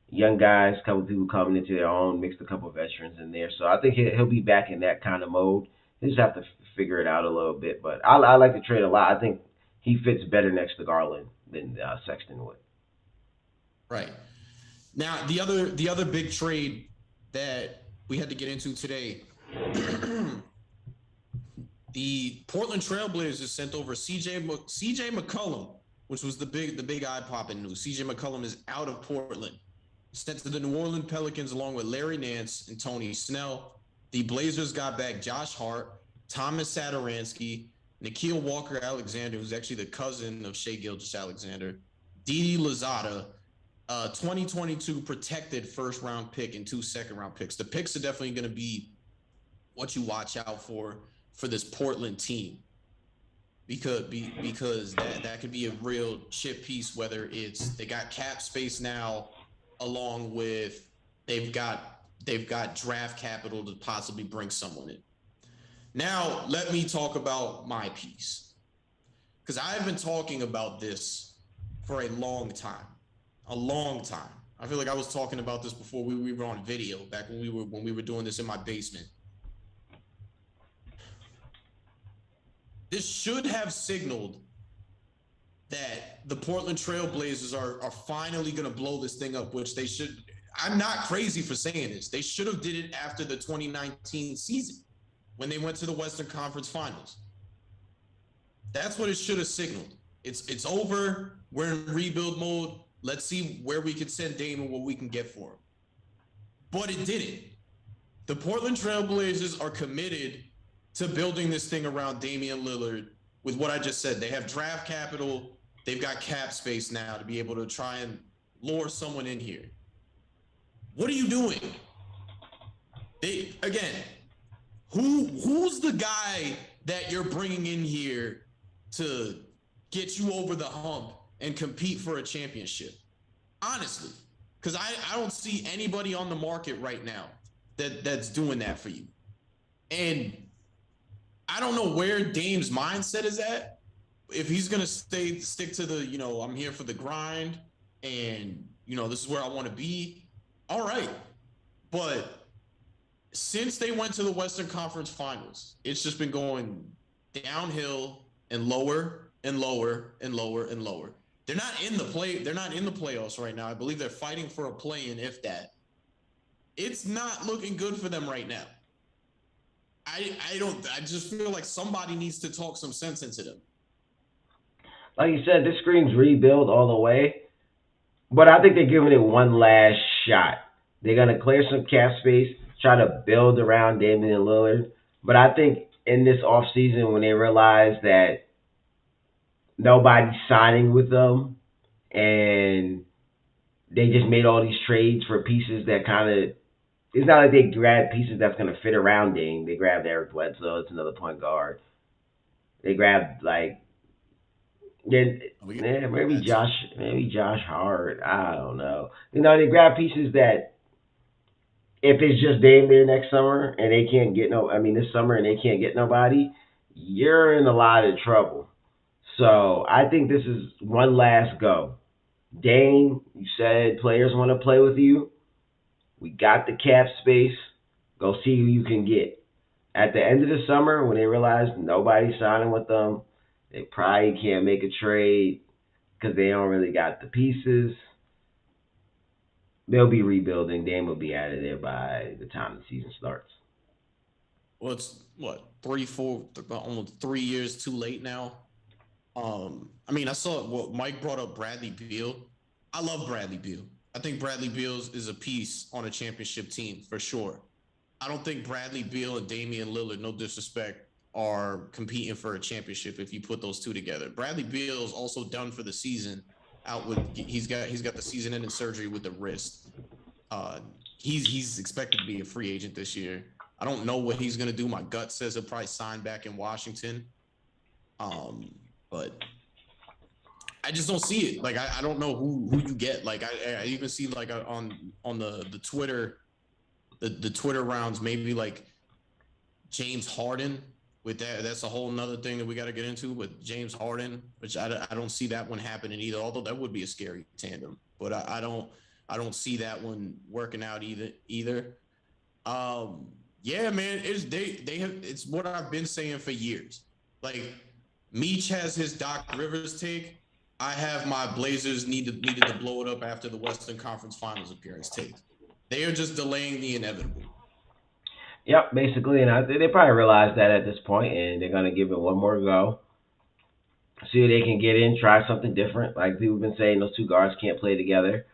Young guys, a couple people coming into their own, mixed a couple of veterans in there. So I think he'll be back in that kind of mode. He just have to figure it out a little bit. But I like the trade a lot. I think he fits better next to Garland than Sexton would. Right. Now, the other big trade that we had to get into today, the Portland Trailblazers sent over CJ McCollum, which was the big eye popping news. CJ McCollum is out of Portland, sent to the New Orleans Pelicans along with Larry Nance and Tony Snell. The Blazers got back Josh Hart, Thomas Satoransky, Nikhil Walker Alexander, who's actually the cousin of Shai Gilgeous-Alexander, Didi Louzada, 2022 protected first round pick and 2 second round picks. The picks are definitely going to be what you watch out for this Portland team, because that could be a real chip piece. Whether it's they got cap space now, along with they've got draft capital to possibly bring someone in. Now let me talk about my piece, because I've been talking about this for a long time. A long time. I feel like I was talking about this before we were on video, back when we were doing this in my basement. This should have signaled that the Portland Trailblazers are finally going to blow this thing up, which they should. I'm not crazy for saying this. They should have did it after the 2019 season when they went to the Western Conference Finals. That's what it should have signaled. It's over. We're in rebuild mode. Let's see where we can send Dame and what we can get for him. But it didn't. The Portland Trailblazers are committed to building this thing around Damian Lillard with what I just said. They have draft capital. They've got cap space now to be able to try and lure someone in here. What are you doing? Who's the guy that you're bringing in here to get you over the hump and compete for a championship? Honestly, because I don't see anybody on the market right now that's doing that for you. And I don't know where Dame's mindset is at. If he's gonna stick to the, I'm here for the grind, and this is where I want to be. All right, but since they went to the Western Conference Finals, it's just been going downhill and lower and lower and lower and lower. They're not in the playoffs right now. I believe they're fighting for a play-in, if that. It's not looking good for them right now. I just feel like somebody needs to talk some sense into them. Like you said, this screams rebuild all the way. But I think they're giving it one last shot. They're gonna clear some cap space, try to build around Damian Lillard. But I think in this offseason, when they realize that nobody's signing with them, and they just made all these trades for pieces that kind of. It's not like they grabbed pieces that's going to fit around Dame. They grabbed Eric Bledsoe. It's another point guard. They grabbed maybe Josh Hart. I don't know. They grab pieces that if it's just Dame there next summer and they can't get this summer and they can't get nobody, you're in a lot of trouble. So I think this is one last go. Dame, you said players want to play with you. We got the cap space. Go see who you can get. At the end of the summer, when they realize nobody's signing with them, they probably can't make a trade because they don't really got the pieces. They'll be rebuilding. Dame will be out of there by the time the season starts. Well, it's what, 4, almost 3 years too late now. I saw what Mike brought up, Bradley Beal. I love Bradley Beal. I think Bradley Beal is a piece on a championship team for sure. I don't think Bradley Beal and Damian Lillard, no disrespect, are competing for a championship if you put those two together. Bradley Beal is also done for the season. He's got the season-ending surgery with the wrist. He's expected to be a free agent this year. I don't know what he's gonna do. My gut says he'll probably sign back in Washington. But I just don't see it. Like I don't know who you get. Like I even see like on the Twitter the Twitter rounds, maybe like James Harden with that. That's a whole nother thing that we got to get into with James Harden, which I don't see that one happening either. Although that would be a scary tandem, but I don't see that one working out either. Yeah, man, they have it's what I've been saying for years. Like Meech has his Doc Rivers take. I have my Blazers needed to blow it up after the Western Conference Finals appearance take. They are just delaying the inevitable. Yep, basically, and they probably realize that at this point, and they're gonna give it one more go, see if they can get in, try something different. Like people have been saying, those two guards can't play together.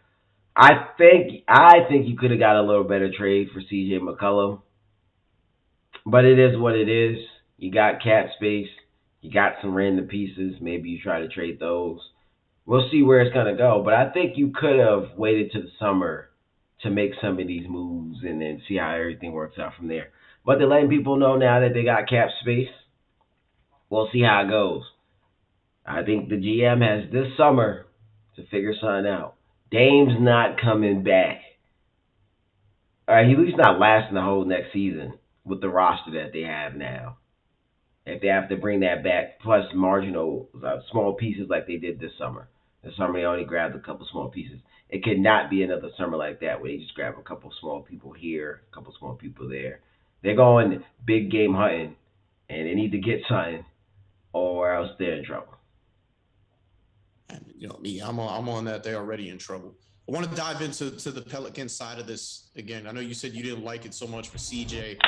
I think you could have got a little better trade for C.J. McCollum, but it is what it is. You got cap space, you got some random pieces. Maybe you try to trade those. We'll see where it's gonna go, but I think you could have waited to the summer to make some of these moves and then see how everything works out from there. But they're letting people know now that they got cap space. We'll see how it goes. I think the GM has this summer to figure something out. Dame's not coming back. All right, he's at least not lasting the whole next season with the roster that they have now. If they have to bring that back, plus marginal small pieces like they did this summer. This summer they only grabbed a couple small pieces. It could not be another summer like that where they just grab a couple small people here, a couple small people there. They're going big game hunting, and they need to get something, or else they're in trouble. And, you know me, I'm on that. They're already in trouble. I want to dive into the Pelican side of this again. I know you said you didn't like it so much for CJ,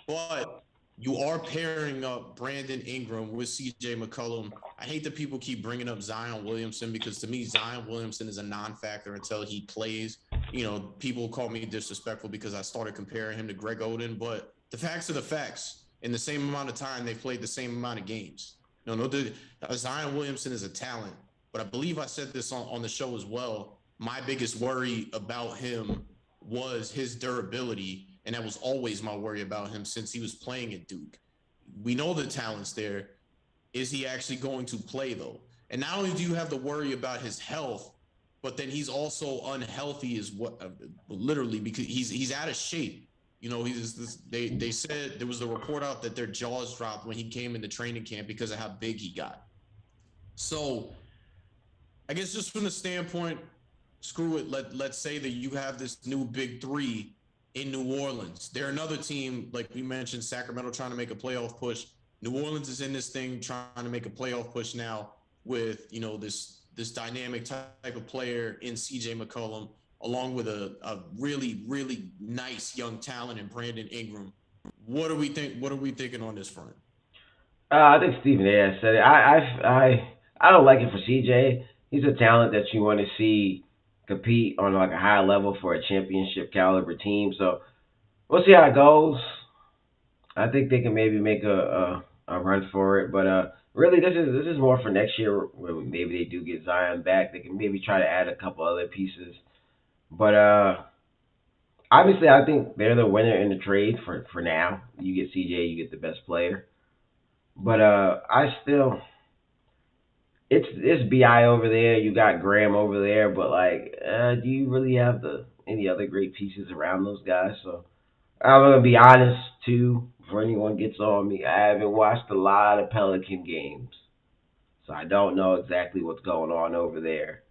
but you are pairing up Brandon Ingram with CJ McCollum. I hate that people keep bringing up Zion Williamson because to me, Zion Williamson is a non-factor until he plays. You know, people call me disrespectful because I started comparing him to Greg Oden, but the facts are the facts. In the same amount of time, they've played the same amount of games. Zion Williamson is a talent, but I believe I said this on the show as well. My biggest worry about him was his durability, and that was always my worry about him since he was playing at Duke. We know the talent's there. Is he actually going to play, though? And not only do you have to worry about his health, but then he's also unhealthy as what literally because he's out of shape. You know, they said there was a report out that their jaws dropped when he came into training camp because of how big he got. So I guess just from the standpoint, screw it. Let's say that you have this new big three in New Orleans. They're another team, like we mentioned, Sacramento trying to make a playoff push. New Orleans is in this thing trying to make a playoff push now with, you know, this dynamic type of player in CJ McCollum, along with a really, really nice young talent in Brandon Ingram. What do we think? What are we thinking on this front? I think Stephen A. said it. I don't like it for CJ. He's a talent that you want to see compete on like a high level for a championship caliber team. So we'll see how it goes. I think they can maybe make a run for it, but really this is more for next year when maybe they do get Zion back. They can maybe try to add a couple other pieces, but obviously I think they're the winner in the trade for now. You get CJ, you get the best player, but I still. It's Bi over there. You got Graham over there, but like, do you really have any other great pieces around those guys? So I'm gonna be honest too. Before anyone gets on me, I haven't watched a lot of Pelican games, so I don't know exactly what's going on over there.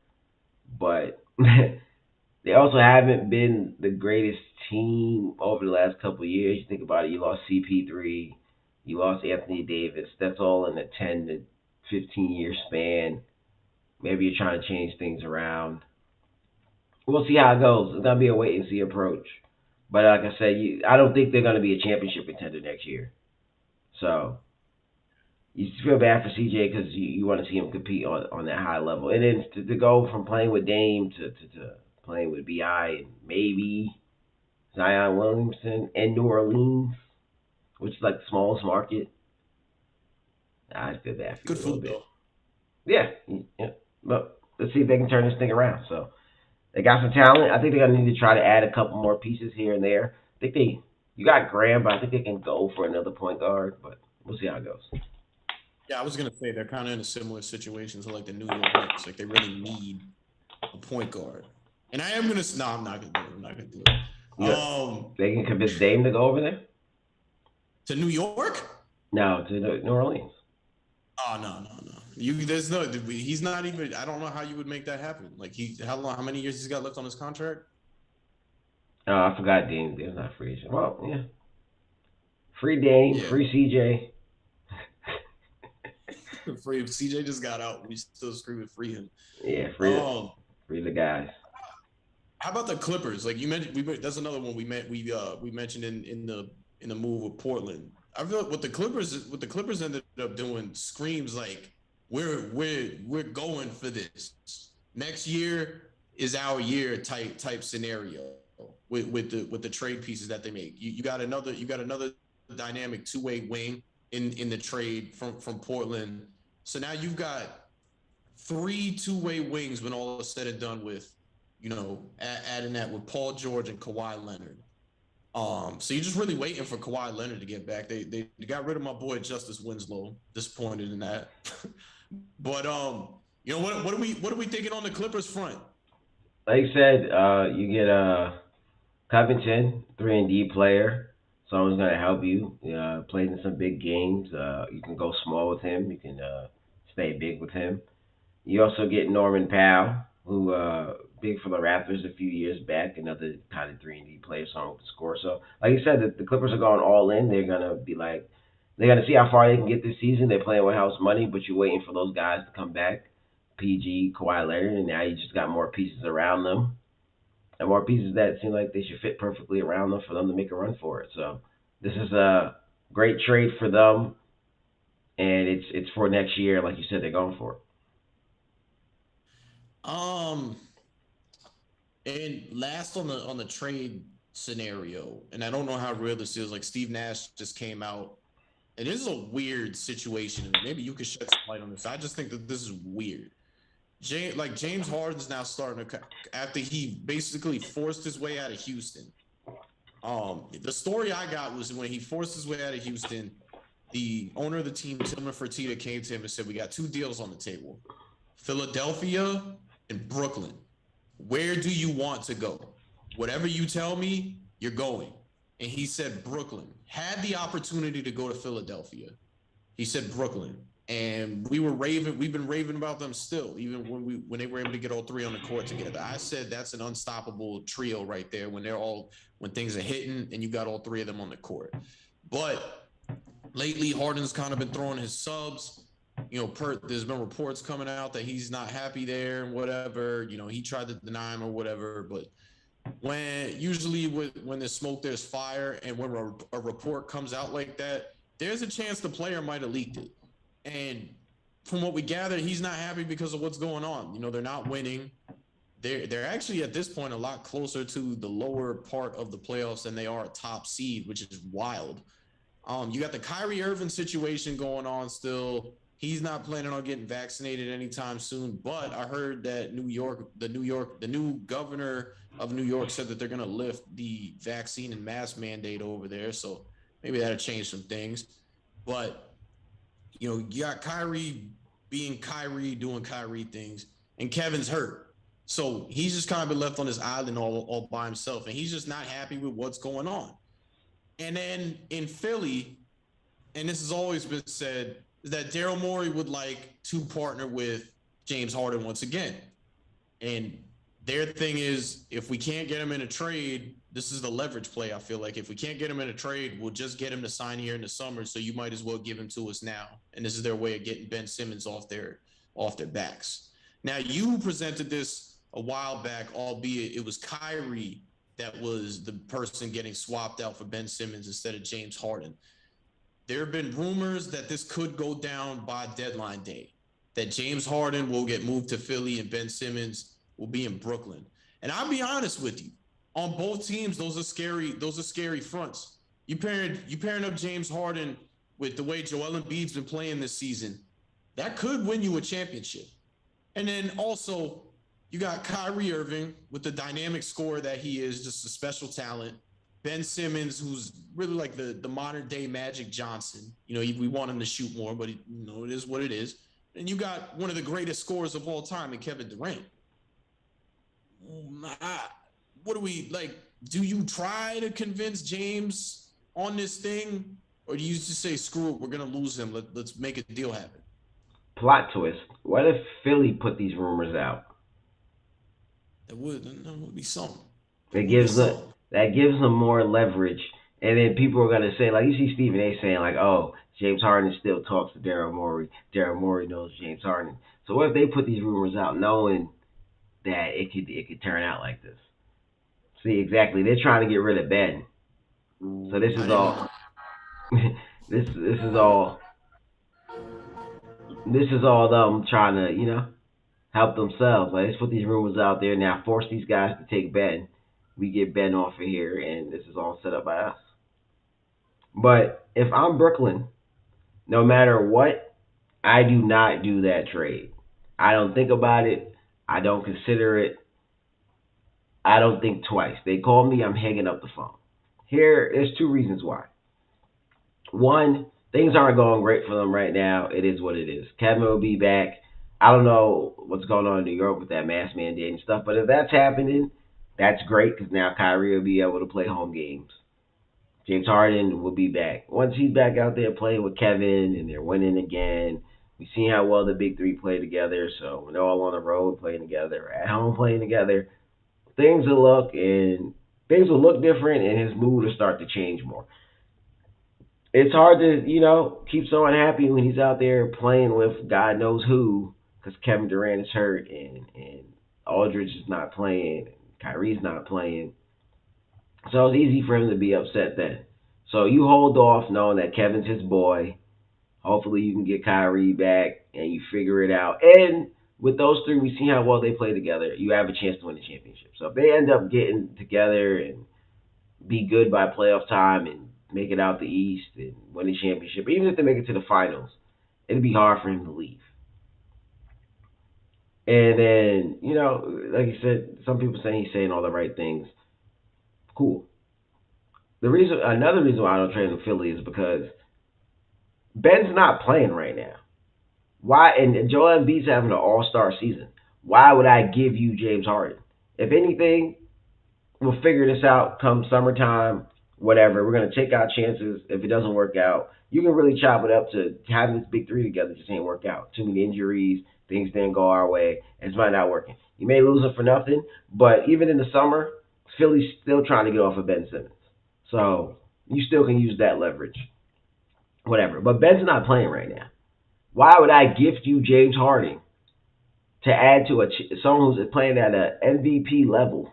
But they also haven't been the greatest team over the last couple of years. You think about it. You lost CP3, you lost Anthony Davis. That's all in a 10 to 15 year span. Maybe you're trying to change things around. We'll see how it goes. It's gonna be a wait and see approach. But like I said, I don't think they're gonna be a championship contender next year. So you feel bad for CJ because you want to see him compete on that high level, and then to go from playing with Dame to playing with Bi and maybe Zion Williamson and New Orleans, which is like the smallest market. I feel bad for you Good a little food bit. though. Yeah, yeah. But let's see if they can turn this thing around. So they got some talent. I think they're gonna need to try to add a couple more pieces here and there. I think You got Graham, but I think they can go for another point guard. But we'll see how it goes. Yeah, I was gonna say they're kind of in a similar situation to like the New York Knicks. Like they really need a point guard. And I am gonna. No, I'm not gonna do it. I'm not gonna do it. You got, Um, they can convince Dame to go over there. to New York? No, to New Orleans. Oh no. There's no. He's not even. I don't know how you would make that happen. Like how long? How many years he's got left on his contract? Oh, I forgot Dame. Dame's not free agent. Well, yeah, free Dame, Yeah. free CJ. Free CJ just got out. We still screaming free him. Yeah, Um, free the guys. how about the Clippers? Like you mentioned, that's another one we mentioned in the move with Portland. I feel like what the Clippers ended up doing screams like we're going for this. Next year is our year type scenario with the trade pieces that they make. You got another dynamic two-way wing in the trade from Portland. So now you've got three two-way wings when all is said and done with, adding that with Paul George and Kawhi Leonard. So you're just really waiting for Kawhi Leonard to get back. They got rid of my boy Justice Winslow. Disappointed in that. But what are we thinking on the Clippers front? Like you said, you get Covington, 3-and-D player. Someone's gonna help you. Plays in some big games. You can go small with him. You can stay big with him. You also get Norman Powell, who big for the Raptors a few years back, another kind of 3-and-D player, someone who can score. So, like you said, the Clippers are going all in. They're gonna see how far they can get this season. They're playing with house money, but you're waiting for those guys to come back. PG, Kawhi Leonard, and now you just got more pieces around them, and more pieces that seem like they should fit perfectly around them for them to make a run for it. So, this is a great trade for them, and it's for next year, like you said, they're going for it. Um, and last on the trade scenario, and I don't know how real this is. Like Steve Nash just came out, and this is a weird situation. And maybe you could shed some light on this. I just think that this is weird. James Harden's now starting to, after he basically forced his way out of Houston. The story I got was when he forced his way out of Houston, the owner of the team, Tillman Fertitta, came to him and said, "We got two deals on the table: Philadelphia and Brooklyn. Where do you want to go? Whatever you tell me, you're going." And he said Brooklyn. Had the opportunity to go to Philadelphia. He said Brooklyn. And we've been raving about them still, even when they were able to get all three on the court together. I said that's an unstoppable trio right there when things are hitting and you got all three of them on the court. But lately, Harden's kind of been throwing his subs. There's been reports coming out that he's not happy there and whatever. He tried to deny him or whatever. But when there's smoke, there's fire. And when a report comes out like that, there's a chance the player might have leaked it. And from what we gather, he's not happy because of what's going on. They're not winning. They're actually at this point a lot closer to the lower part of the playoffs than they are a top seed, which is wild. You got the Kyrie Irving situation going on still. He's not planning on getting vaccinated anytime soon. But I heard that the new governor of New York said that they're going to lift the vaccine and mask mandate over there. So maybe that'll change some things. But you got Kyrie being Kyrie, doing Kyrie things, and Kevin's hurt. So he's just kind of been left on this island all by himself, and he's just not happy with what's going on. And then in Philly, and this has always been said, is that Daryl Morey would like to partner with James Harden once again. And their thing is, if we can't get him in a trade, this is the leverage play. I feel like if we can't get him in a trade, we'll just get him to sign here in the summer. So you might as well give him to us now. And this is their way of getting Ben Simmons off their backs. Now, you presented this a while back, albeit it was Kyrie that was the person getting swapped out for Ben Simmons instead of James Harden. There have been rumors that this could go down by deadline day, that James Harden will get moved to Philly and Ben Simmons will be in Brooklyn. And I'll be honest with you, on both teams, those are scary fronts. You pairing up James Harden with the way Joel Embiid's been playing this season, that could win you a championship. And then also, you got Kyrie Irving with the dynamic scorer that he is, just a special talent. Ben Simmons, who's really like the modern day Magic Johnson. We want him to shoot more, but it is what it is. And you got one of the greatest scorers of all time in Kevin Durant. What do we like? Do you try to convince James on this thing, or do you just say, screw it, we're gonna lose him? Let's make a deal happen? Plot twist. What if Philly put these rumors out? That would be something. That gives them more leverage. And then people are gonna say, like you see Stephen A. saying, like, oh, James Harden still talks to Daryl Morey. Daryl Morey knows James Harden. So what if they put these rumors out knowing that it could turn out like this? See, exactly. They're trying to get rid of Ben. So this is all this is all them trying to, help themselves. Like, let's put these rumors out there now, force these guys to take Ben. We get Ben off of here, and this is all set up by us. But if I'm Brooklyn, no matter what, I do not do that trade. I don't think about it. I don't consider it. I don't think twice. They call me, I'm hanging up the phone. There's two reasons why. One, things aren't going great for them right now. It is what it is. Kevin will be back. I don't know what's going on in New York with that mask mandate and stuff, but if that's happening, that's great because now Kyrie will be able to play home games. James Harden will be back. Once he's back out there playing with Kevin and they're winning again, we've seen how well the big three play together. So when they're all on the road playing together, at home playing together, things will look different, and his mood will start to change more. It's hard to keep someone happy when he's out there playing with God knows who, because Kevin Durant is hurt and Aldridge is not playing, and Kyrie's not playing. So it's easy for him to be upset then. So you hold off knowing that Kevin's his boy. Hopefully you can get Kyrie back and you figure it out. And with those three, we see how well they play together. You have a chance to win the championship. So if they end up getting together and be good by playoff time and make it out the East and win the championship, even if they make it to the finals, it'd be hard for him to leave. And then, like you said, some people saying he's saying all the right things. Cool. Another reason why I don't trade in Philly is because Ben's not playing right now. Why? And Joel Embiid's having an all-star season. Why would I give you James Harden? If anything, we'll figure this out come summertime, whatever. We're going to take our chances. If it doesn't work out, you can really chop it up to having this big three together just ain't work out. Too many injuries, things didn't go our way, and it's might not working. You may lose it for nothing, but even in the summer, Philly's still trying to get off of Ben Simmons. So you still can use that leverage. Whatever. But Ben's not playing right now. Why would I gift you James Harden to add to someone who's playing at an MVP level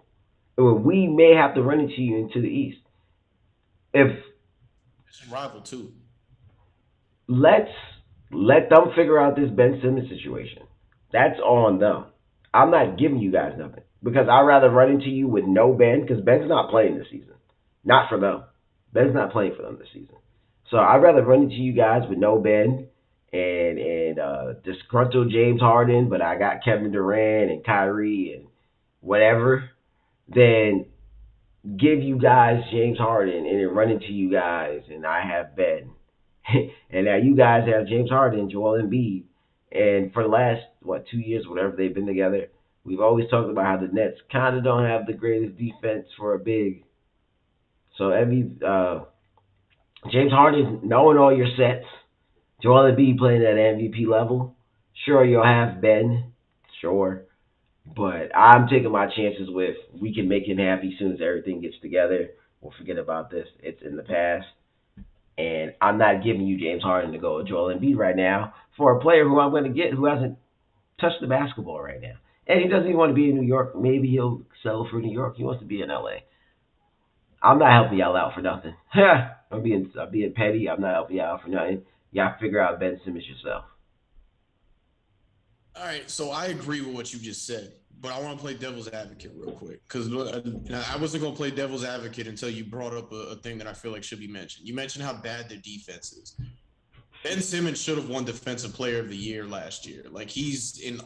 when we may have to run into you into the East? If it's a rival too. Let them figure out this Ben Simmons situation. That's on them. I'm not giving you guys nothing because I'd rather run into you with no Ben because Ben's not playing this season. Not for them. Ben's not playing for them this season. So I'd rather run into you guys with no Ben and disgruntled James Harden, but I got Kevin Durant and Kyrie and whatever, than give you guys James Harden and then run into you guys and I have Ben. And now you guys have James Harden and Joel Embiid. And for the last, 2 years, whatever they've been together, we've always talked about how the Nets kind of don't have the greatest defense for a big. So James Harden knowing all your sets, Joel Embiid playing at MVP level, sure you'll have Ben, sure. But I'm taking my chances with we can make him happy as soon as everything gets together. We'll forget about this. It's in the past. And I'm not giving you James Harden to go with Joel Embiid right now for a player who I'm going to get who hasn't touched the basketball right now. And he doesn't even want to be in New York. Maybe he'll settle for New York. He wants to be in LA. I'm not helping y'all out for nothing. I'm being petty. I'm not helping y'all out for nothing. Y'all figure out Ben Simmons yourself. All right, so I agree with what you just said, but I want to play devil's advocate real quick because I wasn't going to play devil's advocate until you brought up a thing that I feel like should be mentioned. You mentioned how bad their defense is. Ben Simmons should have won Defensive Player of the Year last year. Like he's an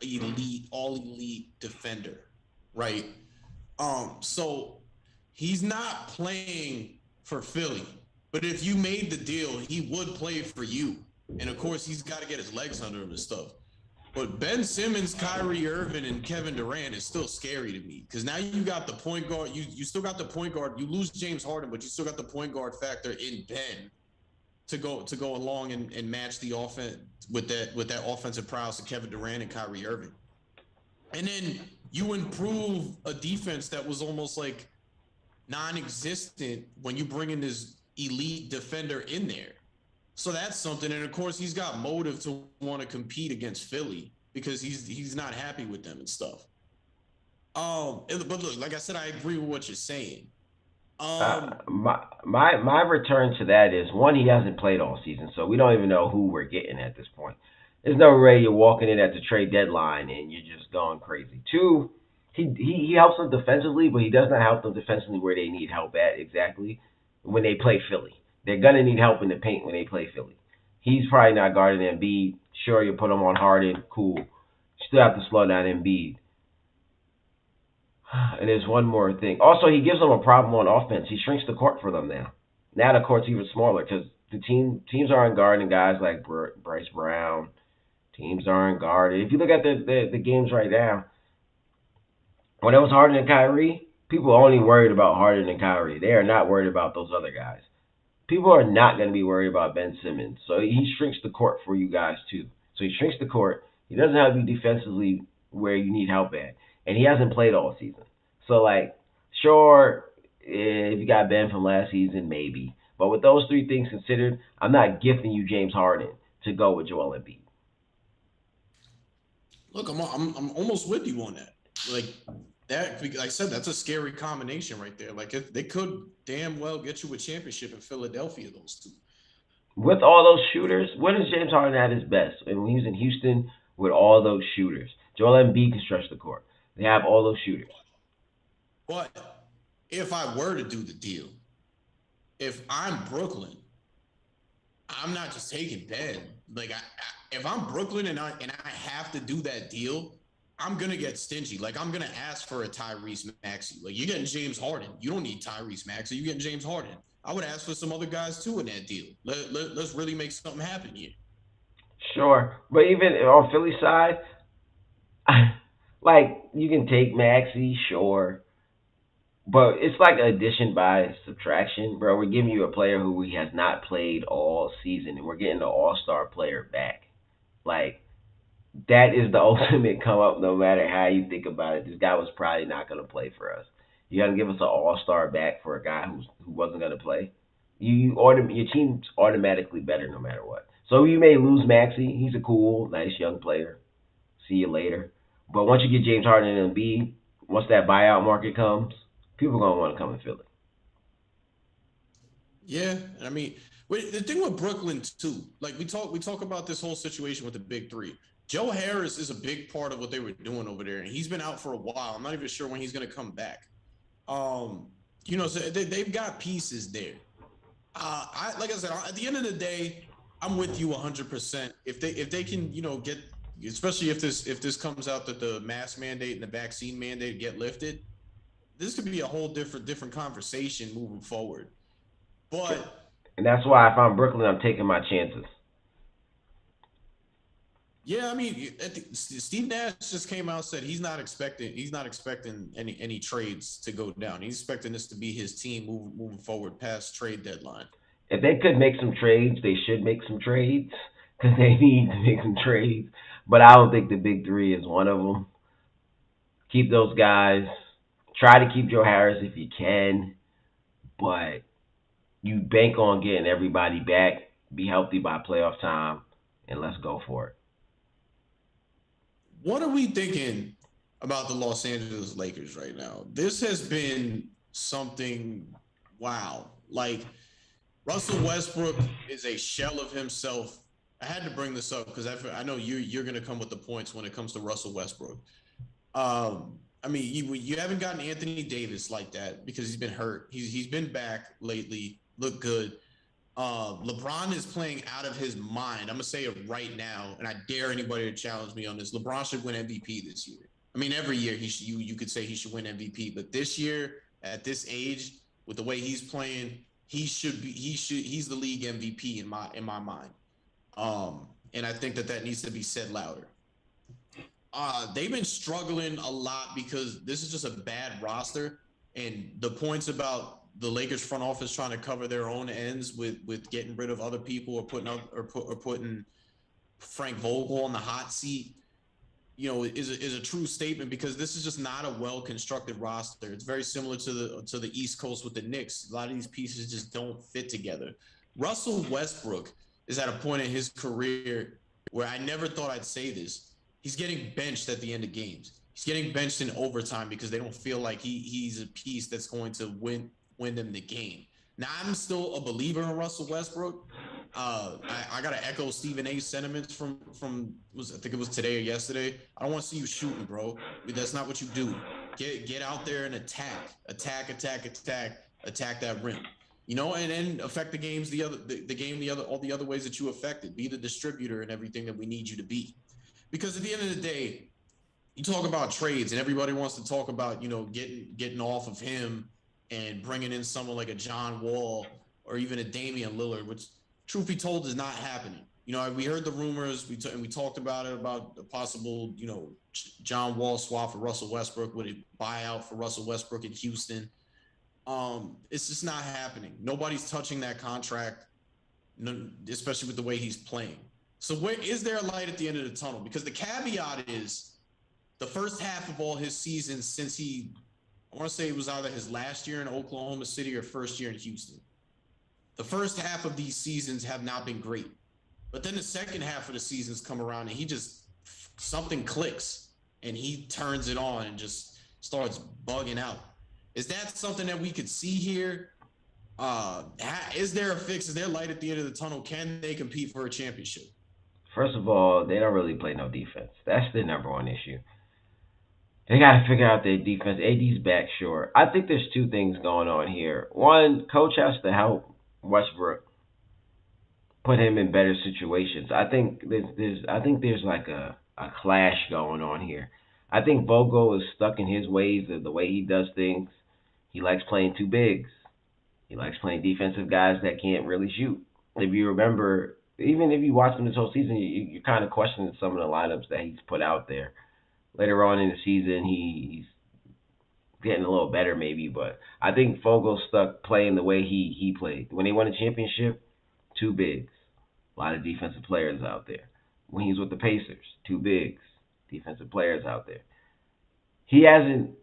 elite defender, right? So he's not playing for Philly. But if you made the deal, he would play for you. And of course, he's got to get his legs under him and stuff. But Ben Simmons, Kyrie Irving, and Kevin Durant is still scary to me because now you got the point guard. You still got the point guard. You lose James Harden, but you still got the point guard factor in Ben to go along and match the offense with that offensive prowess of Kevin Durant and Kyrie Irving. And then you improve a defense that was almost like non-existent when you bring in this elite defender in there. So that's something. And of course, he's got motive to want to compete against Philly because he's not happy with them and stuff. But look, like I said, I agree with what you're saying. My return to that is one, he hasn't played all season, so we don't even know who we're getting at this point. There's no way you're walking in at the trade deadline and you're just going crazy. Two, he helps them defensively, but he does not help them defensively where they need help at exactly when they play Philly. They're gonna need help in the paint when they play Philly. He's probably not guarding Embiid. Sure, you put him on Harden, cool. Still have to slow down Embiid. And there's one more thing. Also, he gives them a problem on offense. He shrinks the court for them now. Now the court's even smaller because the teams aren't guarding guys like Bryce Brown. Teams aren't guarded. If you look at the games right now, when it was Harden and Kyrie, people are only worried about Harden and Kyrie. They are not worried about those other guys. People are not going to be worried about Ben Simmons. So he shrinks the court for you guys too. So he shrinks the court. He doesn't have you defensively where you need help at. And he hasn't played all season. So, like, sure, if you got Ben from last season, maybe. But with those three things considered, I'm not gifting you James Harden to go with Joel Embiid. Look, I'm almost with you on that. Like that, like I said, that's a scary combination right there. Like they could damn well get you a championship in Philadelphia. Those two. With all those shooters, when is James Harden at his best? And when he was in Houston with all those shooters, Joel Embiid can stretch the court. They have all those shooters. But if I were to do the deal, if I'm Brooklyn, I'm not just taking Ben. Like if I'm Brooklyn and I have to do that deal, I'm gonna get stingy. Like I'm gonna ask for a Tyrese Maxey. Like you're getting James Harden. You don't need Tyrese Maxey. You're getting James Harden. I would ask for some other guys too in that deal. Let's really make something happen here. Sure, but even on Philly side, like you can take Maxey, sure, but it's like addition by subtraction, bro. We're giving you a player who he has not played all season, and we're getting an all-star player back. Like that is the ultimate come up. No matter how you think about it, this guy was probably not going to play for us. You got to give us an all-star back for a guy who wasn't going to play. Your team's automatically better no matter what. So you may lose Maxey. He's a cool, nice young player. See you later. But once you get James Harden and Embiid, once that buyout market comes, people are gonna want to come and fill it. Yeah, I mean, the thing with Brooklyn too, like we talk about this whole situation with the big three. Joe Harris is a big part of what they were doing over there, and he's been out for a while. I'm not even sure when he's gonna come back. So they've got pieces there. Like I said, at the end of the day, I'm with you 100%. If they can, get, especially if this comes out that the mask mandate and the vaccine mandate get lifted, this could be a whole different conversation moving forward. But And that's why if I'm Brooklyn, I'm taking my chances. yeah, I mean, Steve Nash just came out and said he's not expecting any trades to go down. He's expecting this to be his team moving forward past trade deadline. If they could make some trades, they should make some trades because they need to make some trades. But I don't think the big three is one of them. Keep those guys. Try to keep Joe Harris if you can, but you bank on getting everybody back, be healthy by playoff time, and let's go for it. What are we thinking about the Los Angeles Lakers right now? This has been something wow. Like Russell Westbrook is a shell of himself. I had to bring this up because I know you're going to come with the points when it comes to Russell Westbrook. I mean, you haven't gotten Anthony Davis like that because he's been hurt. He's been back lately, looked good. LeBron is playing out of his mind. I'm gonna say it right now, and I dare anybody to challenge me on this. LeBron should win MVP this year. I mean, every year you could say he should win MVP, but this year at this age with the way he's playing, he's the league MVP in my mind. And I think that needs to be said louder. They've been struggling a lot because this is just a bad roster, and the points about the Lakers front office trying to cover their own ends with getting rid of other people or putting Frank Vogel on the hot seat, is a true statement because this is just not a well constructed roster. It's very similar to the East Coast with the Knicks. A lot of these pieces just don't fit together. Russell Westbrook is at a point in his career where I never thought I'd say this. He's getting benched at the end of games. He's getting benched in overtime because they don't feel like he's a piece that's going to win them the game. Now, I'm still a believer in Russell Westbrook. I got to echo Stephen A's sentiments from I think it was today or yesterday. I don't want to see you shooting, bro. That's not what you do. Get out there and attack that rim. And then affect the games all the other ways that you affected. Be the distributor and everything that we need you to be. Because at the end of the day, you talk about trades and everybody wants to talk about, getting off of him and bringing in someone like a John Wall or even a Damian Lillard, which truth be told is not happening. We heard the rumors and we talked about it, about the possible, John Wall swap for Russell Westbrook, would it buy out for Russell Westbrook in Houston? It's just not happening. Nobody's touching that contract, especially with the way he's playing. So is there a light at the end of the tunnel? Because the caveat is the first half of all his seasons since I want to say it was either his last year in Oklahoma City or first year in Houston. The first half of these seasons have not been great. But then the second half of the seasons come around and something clicks and he turns it on and just starts bugging out. Is that something that we could see here? Is there a fix? Is there light at the end of the tunnel? Can they compete for a championship? First of all, they don't really play no defense. That's the number one issue. They got to figure out their defense. AD's back, sure. I think there's two things going on here. One, coach has to help Westbrook, put him in better situations. I think there's like a clash going on here. I think Vogel is stuck in his ways of the way he does things. He likes playing two bigs. He likes playing defensive guys that can't really shoot. If you remember, even if you watch him this whole season, you kind of questioning some of the lineups that he's put out there. Later on in the season, he's getting a little better maybe, but I think Vogel's stuck playing the way he played. When they won a championship, two bigs. A lot of defensive players out there. When he's with the Pacers, two bigs. Defensive players out there. He hasn't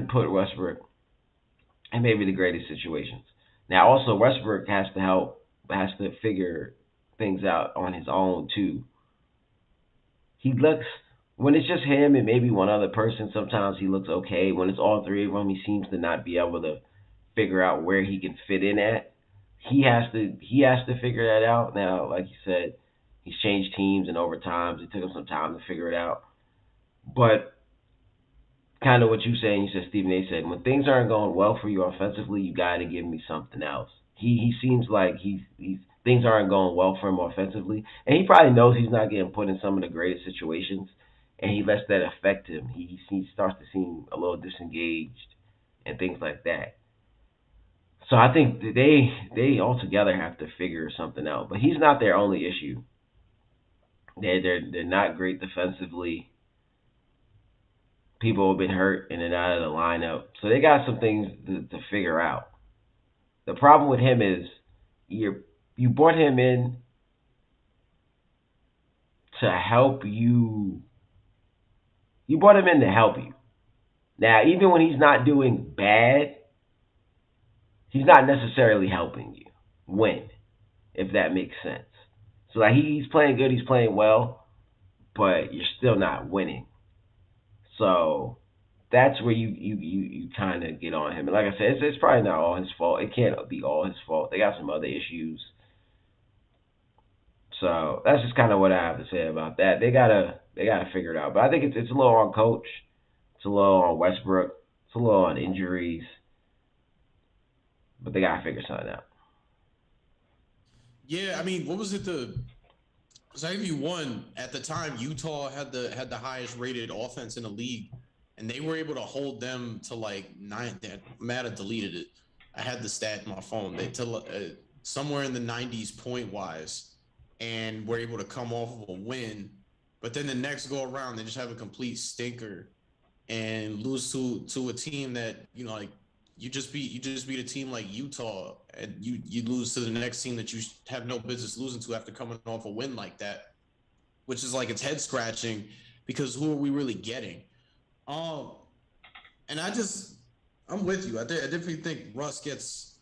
put Westbrook in maybe the greatest situations. Now also Westbrook has to figure things out on his own too. When it's just him and maybe one other person, sometimes he looks okay. When it's all three of them, he seems to not be able to figure out where he can fit in at. He has to figure that out. Now, like you said, he's changed teams and overtimes. It took him some time to figure it out. But kind of what you said, Stephen A said, when things aren't going well for you offensively, you got to give me something else. He seems like he's things aren't going well for him offensively, and he probably knows he's not getting put in some of the greatest situations, and he lets that affect him. He starts to seem a little disengaged and things like that. So I think they altogether have to figure something out. But he's not their only issue. They're not great defensively. People have been hurt in and out of the lineup, so they got some things to figure out. The problem with him is you brought him in to help you. You brought him in to help you. Now, even when he's not doing bad, he's not necessarily helping you win, if that makes sense. So like he's playing good, he's playing well, but you're still not winning. So that's where you kind of get on him. And like I said, it's probably not all his fault. It can't be all his fault. They got some other issues. So that's just kind of what I have to say about that. They gotta figure it out. But I think it's a little on coach. It's a little on Westbrook. It's a little on injuries. But they gotta figure something out. Yeah, I mean, what was it? So I give you one at the time. Utah had the highest rated offense in the league and they were able to hold them to like nine. That Matt had deleted it. I had the stat in my phone. They to somewhere in the 90s point wise, and were able to come off of a win. But then the next go around, they just have a complete stinker and lose to a team that like you just beat a team like Utah, and you lose to the next team that you have no business losing to after coming off a win like that, which is like it's head scratching because who are we really getting? Um, and I'm with you. I definitely think Russ gets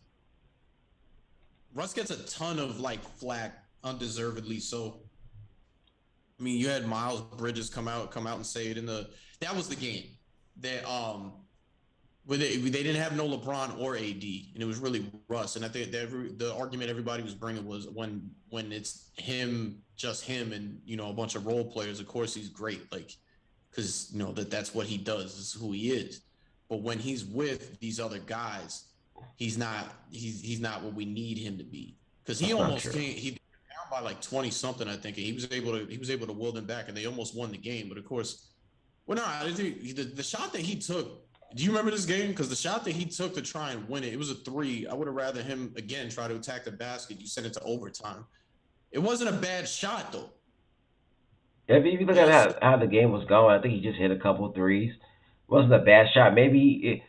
a ton of like flack undeservedly. So I mean, you had Miles Bridges come out and say it in the that was the game that where they didn't have no LeBron or AD, and it was really Russ. And I think that the argument everybody was bringing was when it's him, just him, and a bunch of role players. Of course, he's great, like because that's what he does. This is who he is. But when he's with these other guys, he's not. He's not what we need him to be. Because he That's not almost true. came. He down by like 20 something, I think, and he was able to will them back, and they almost won the game. But of course, well, no, I think the shot that he took. Do you remember this game? Because the shot that he took to try and win it, it was a three. I would have rather him again try to attack the basket. You sent it to overtime. It wasn't a bad shot though. If you look You at know, so how the game was going, I think he just hit a couple threes. Wasn't a bad shot. Maybe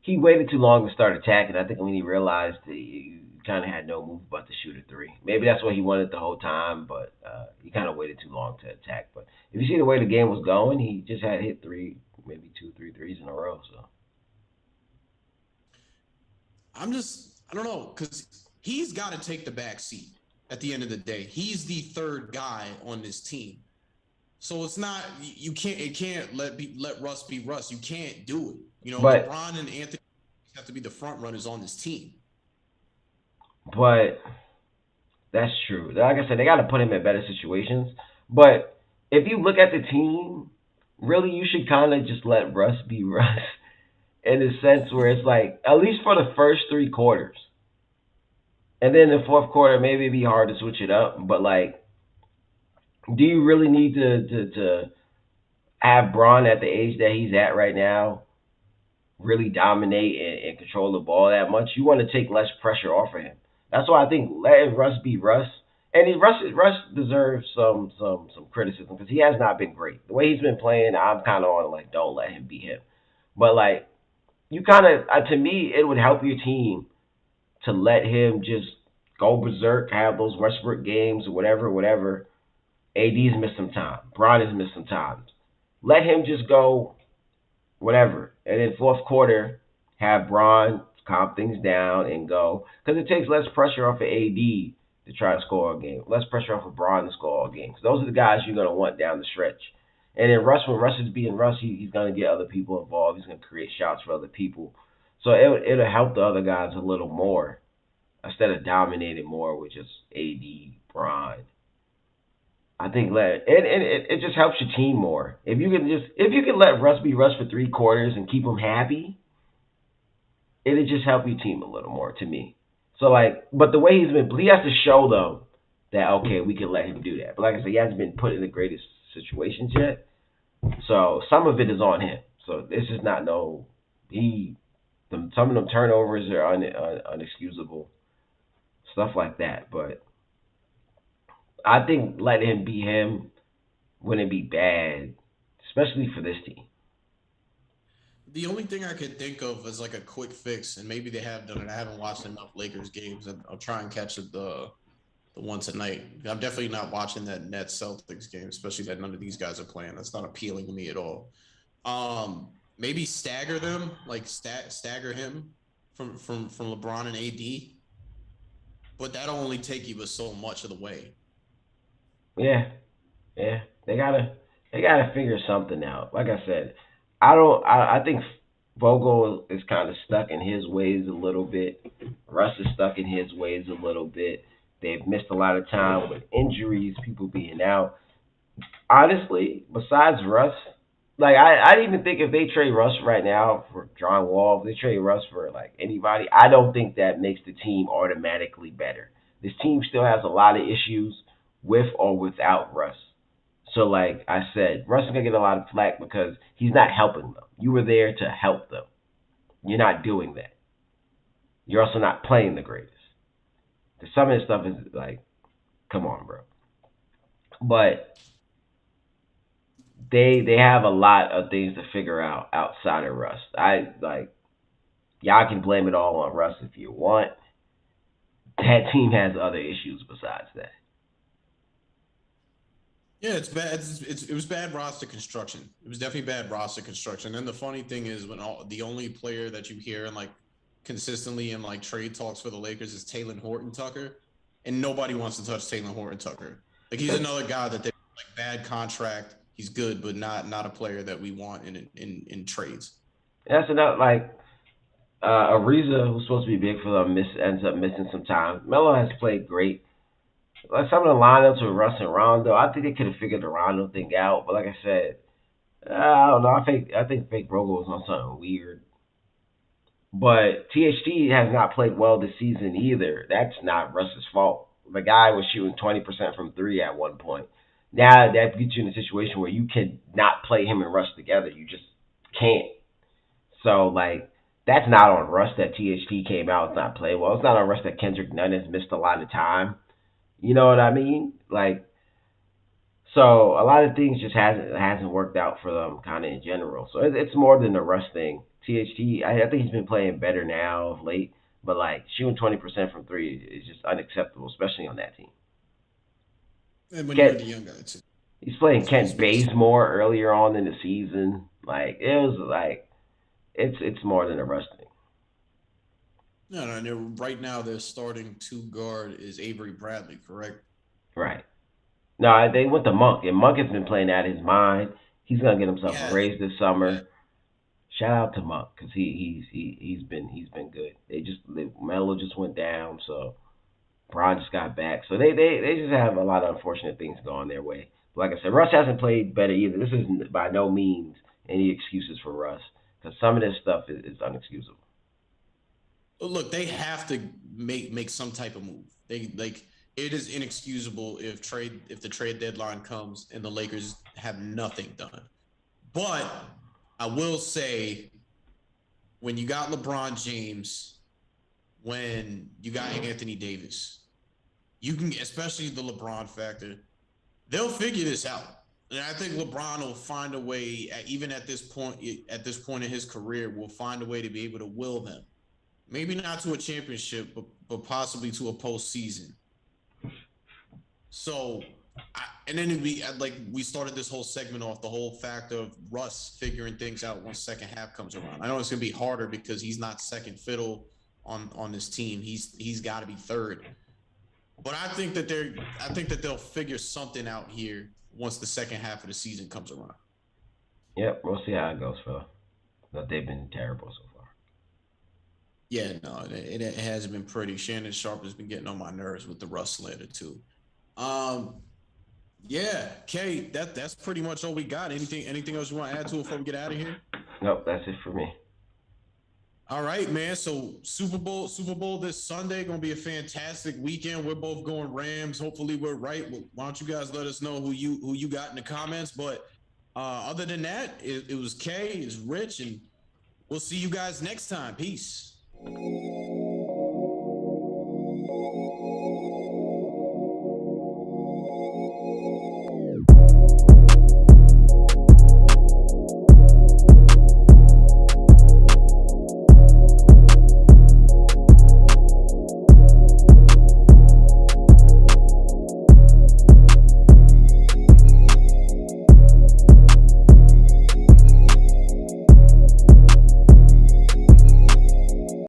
he waited too long to start attacking. I think when he realized he kind of had no move but to shoot a three. Maybe that's what he wanted the whole time, but he kind of waited too long to attack. But if you see the way the game was going, he just had hit three, maybe two, three threes in a row. So I don't know, because he's got to take the back seat at the end of the day. He's the third guy on this team. So it's not you can't it can't let Russ be Russ. You can't do it. but LeBron and Anthony have to be the front runners on this team. but that's true. Like I said, they got to put him in better situations. But if you look at the team, really, you should kind of just let Russ be Russ in the sense where it's like at least for the first 3 quarters, and then the fourth quarter maybe it'd be hard to switch it up. But like, do you really need to have Braun at the age that he's at right now really dominate and control the ball that much? You want to take less pressure off of him. That's why I think letting Russ be Russ. And Russ deserves some criticism because he has not been great. The way he's been playing, I'm kind of on like don't let him be him. But like you kind of to me, it would help your team to let him just go berserk, have those Westbrook games or whatever, whatever. AD's missed some time. Bron has missed some time. Let him just go whatever. And then fourth quarter, have Bron calm things down and go. Because it takes less pressure off of AD to try to score a game. Less pressure off of Bron to score a game. Because those are the guys you're going to want down the stretch. And then Russ, when Russ is being Russ, he's going to get other people involved. He's going to create shots for other people. So it'll help the other guys a little more instead of dominating more with just AD, Bron. I think it just helps your team more. If you can let Russ be Russ for 3 quarters and keep him happy, it'll just help your team a little more to me. So like, but the way he has to show though that okay we can let him do that. But like I said, he hasn't been put in the greatest situations yet. So some of it is on him. So this is not no some of them turnovers are unexcusable, stuff like that. But I think letting him be him wouldn't be bad, especially for this team. The only thing I could think of as like a quick fix, and maybe they have done it. I haven't watched enough Lakers games. I'll try and catch the one tonight. I'm definitely not watching that Nets Celtics game, especially that none of these guys are playing. That's not appealing to me at all. Maybe stagger them, like stagger him from LeBron and AD, but that'll only take you but so much of the way. Yeah, yeah, they gotta figure something out. Like I said, I don't. I think Vogel is kind of stuck in his ways a little bit. Russ is stuck in his ways a little bit. They've missed a lot of time with injuries, people being out. Honestly, besides Russ, like I even think if they trade Russ right now for John Wall, if they trade Russ for like anybody, I don't think that makes the team automatically better. This team still has a lot of issues with or without Russ. So, like I said, Russ is gonna get a lot of flack because he's not helping them. You were there to help them. You're not doing that. You're also not playing the greatest. Some of this stuff is like, come on, bro. But they have a lot of things to figure out outside of Russ. I like y'all can blame it all on Russ if you want. That team has other issues besides that. Yeah, it's bad. It was bad roster construction. It was definitely bad roster construction. And the funny thing is, the only player that you hear in like consistently in like trade talks for the Lakers is Taylor Horton Tucker, and nobody wants to touch Taylor Horton Tucker. Like he's another guy that they like bad contract. He's good, but not a player that we want in trades. That's enough. Like Ariza, who's supposed to be big for them, ends up missing some time. Melo has played great. Like some of the lineups with Russ and Rondo, I think they could have figured the Rondo thing out. But like I said, I don't know. I think Fake Vogel was on something weird. But THT has not played well this season either. That's not Russ's fault. The guy was shooting 20% from three at one point. Now that gets you in a situation where you can not play him and Russ together. You just can't. So like that's not on Russ that THT came out and not played well. It's not on Russ that Kendrick Nunn has missed a lot of time. You know what I mean? Like so a lot of things just hasn't worked out for them kind of in general. So it's more than the Russ thing. THT, I think he's been playing better now of late, but like shooting 20% from three is just unacceptable, especially on that team. And when you're Kent, the young guy too, he's playing it's Kent based. Bazemore earlier on in the season. Like it was like it's more than a Russ thing. No, no, no. Right now, their starting two guard is Avery Bradley, correct? Right. No, they went to Monk, and Monk has been playing out of his mind. He's gonna get himself a Yeah, raise this yeah. summer. Shout out to Monk because he's been good. Melo just went down, so Braun just got back. So they just have a lot of unfortunate things going their way. Like I said, Russ hasn't played better either. This isn't by no means any excuses for Russ because some of this stuff is unexcusable. Look, they have to make some type of move. They like it is inexcusable if the trade deadline comes and the Lakers have nothing done. But I will say when you got LeBron James, when you got Anthony Davis, you can especially the LeBron factor, they'll figure this out. And I think LeBron will find a way, even at this point in his career, will find a way to be able to will them. Maybe not to a championship, but possibly to a postseason. So, and then we started this whole segment off the whole fact of Russ figuring things out once second half comes around. I know it's gonna be harder because he's not second fiddle on this team. He's got to be third. But I think that they'll figure something out here once the second half of the season comes around. Yep, we'll see how it goes, Phil. But they've been terrible so far. Yeah, no, it has been pretty. Shannon Sharp has been getting on my nerves with the Russ slander too. Um, yeah, Kay, that's pretty much all we got. Anything else you want to add to it before we get out of here? Nope, that's it for me. All right, man. So Super Bowl this Sunday gonna be a fantastic weekend. We're both going Rams. Hopefully, we're right. Why don't you guys let us know who you got in the comments? But other than that, it was Kay, it's Rich, and we'll see you guys next time. Peace.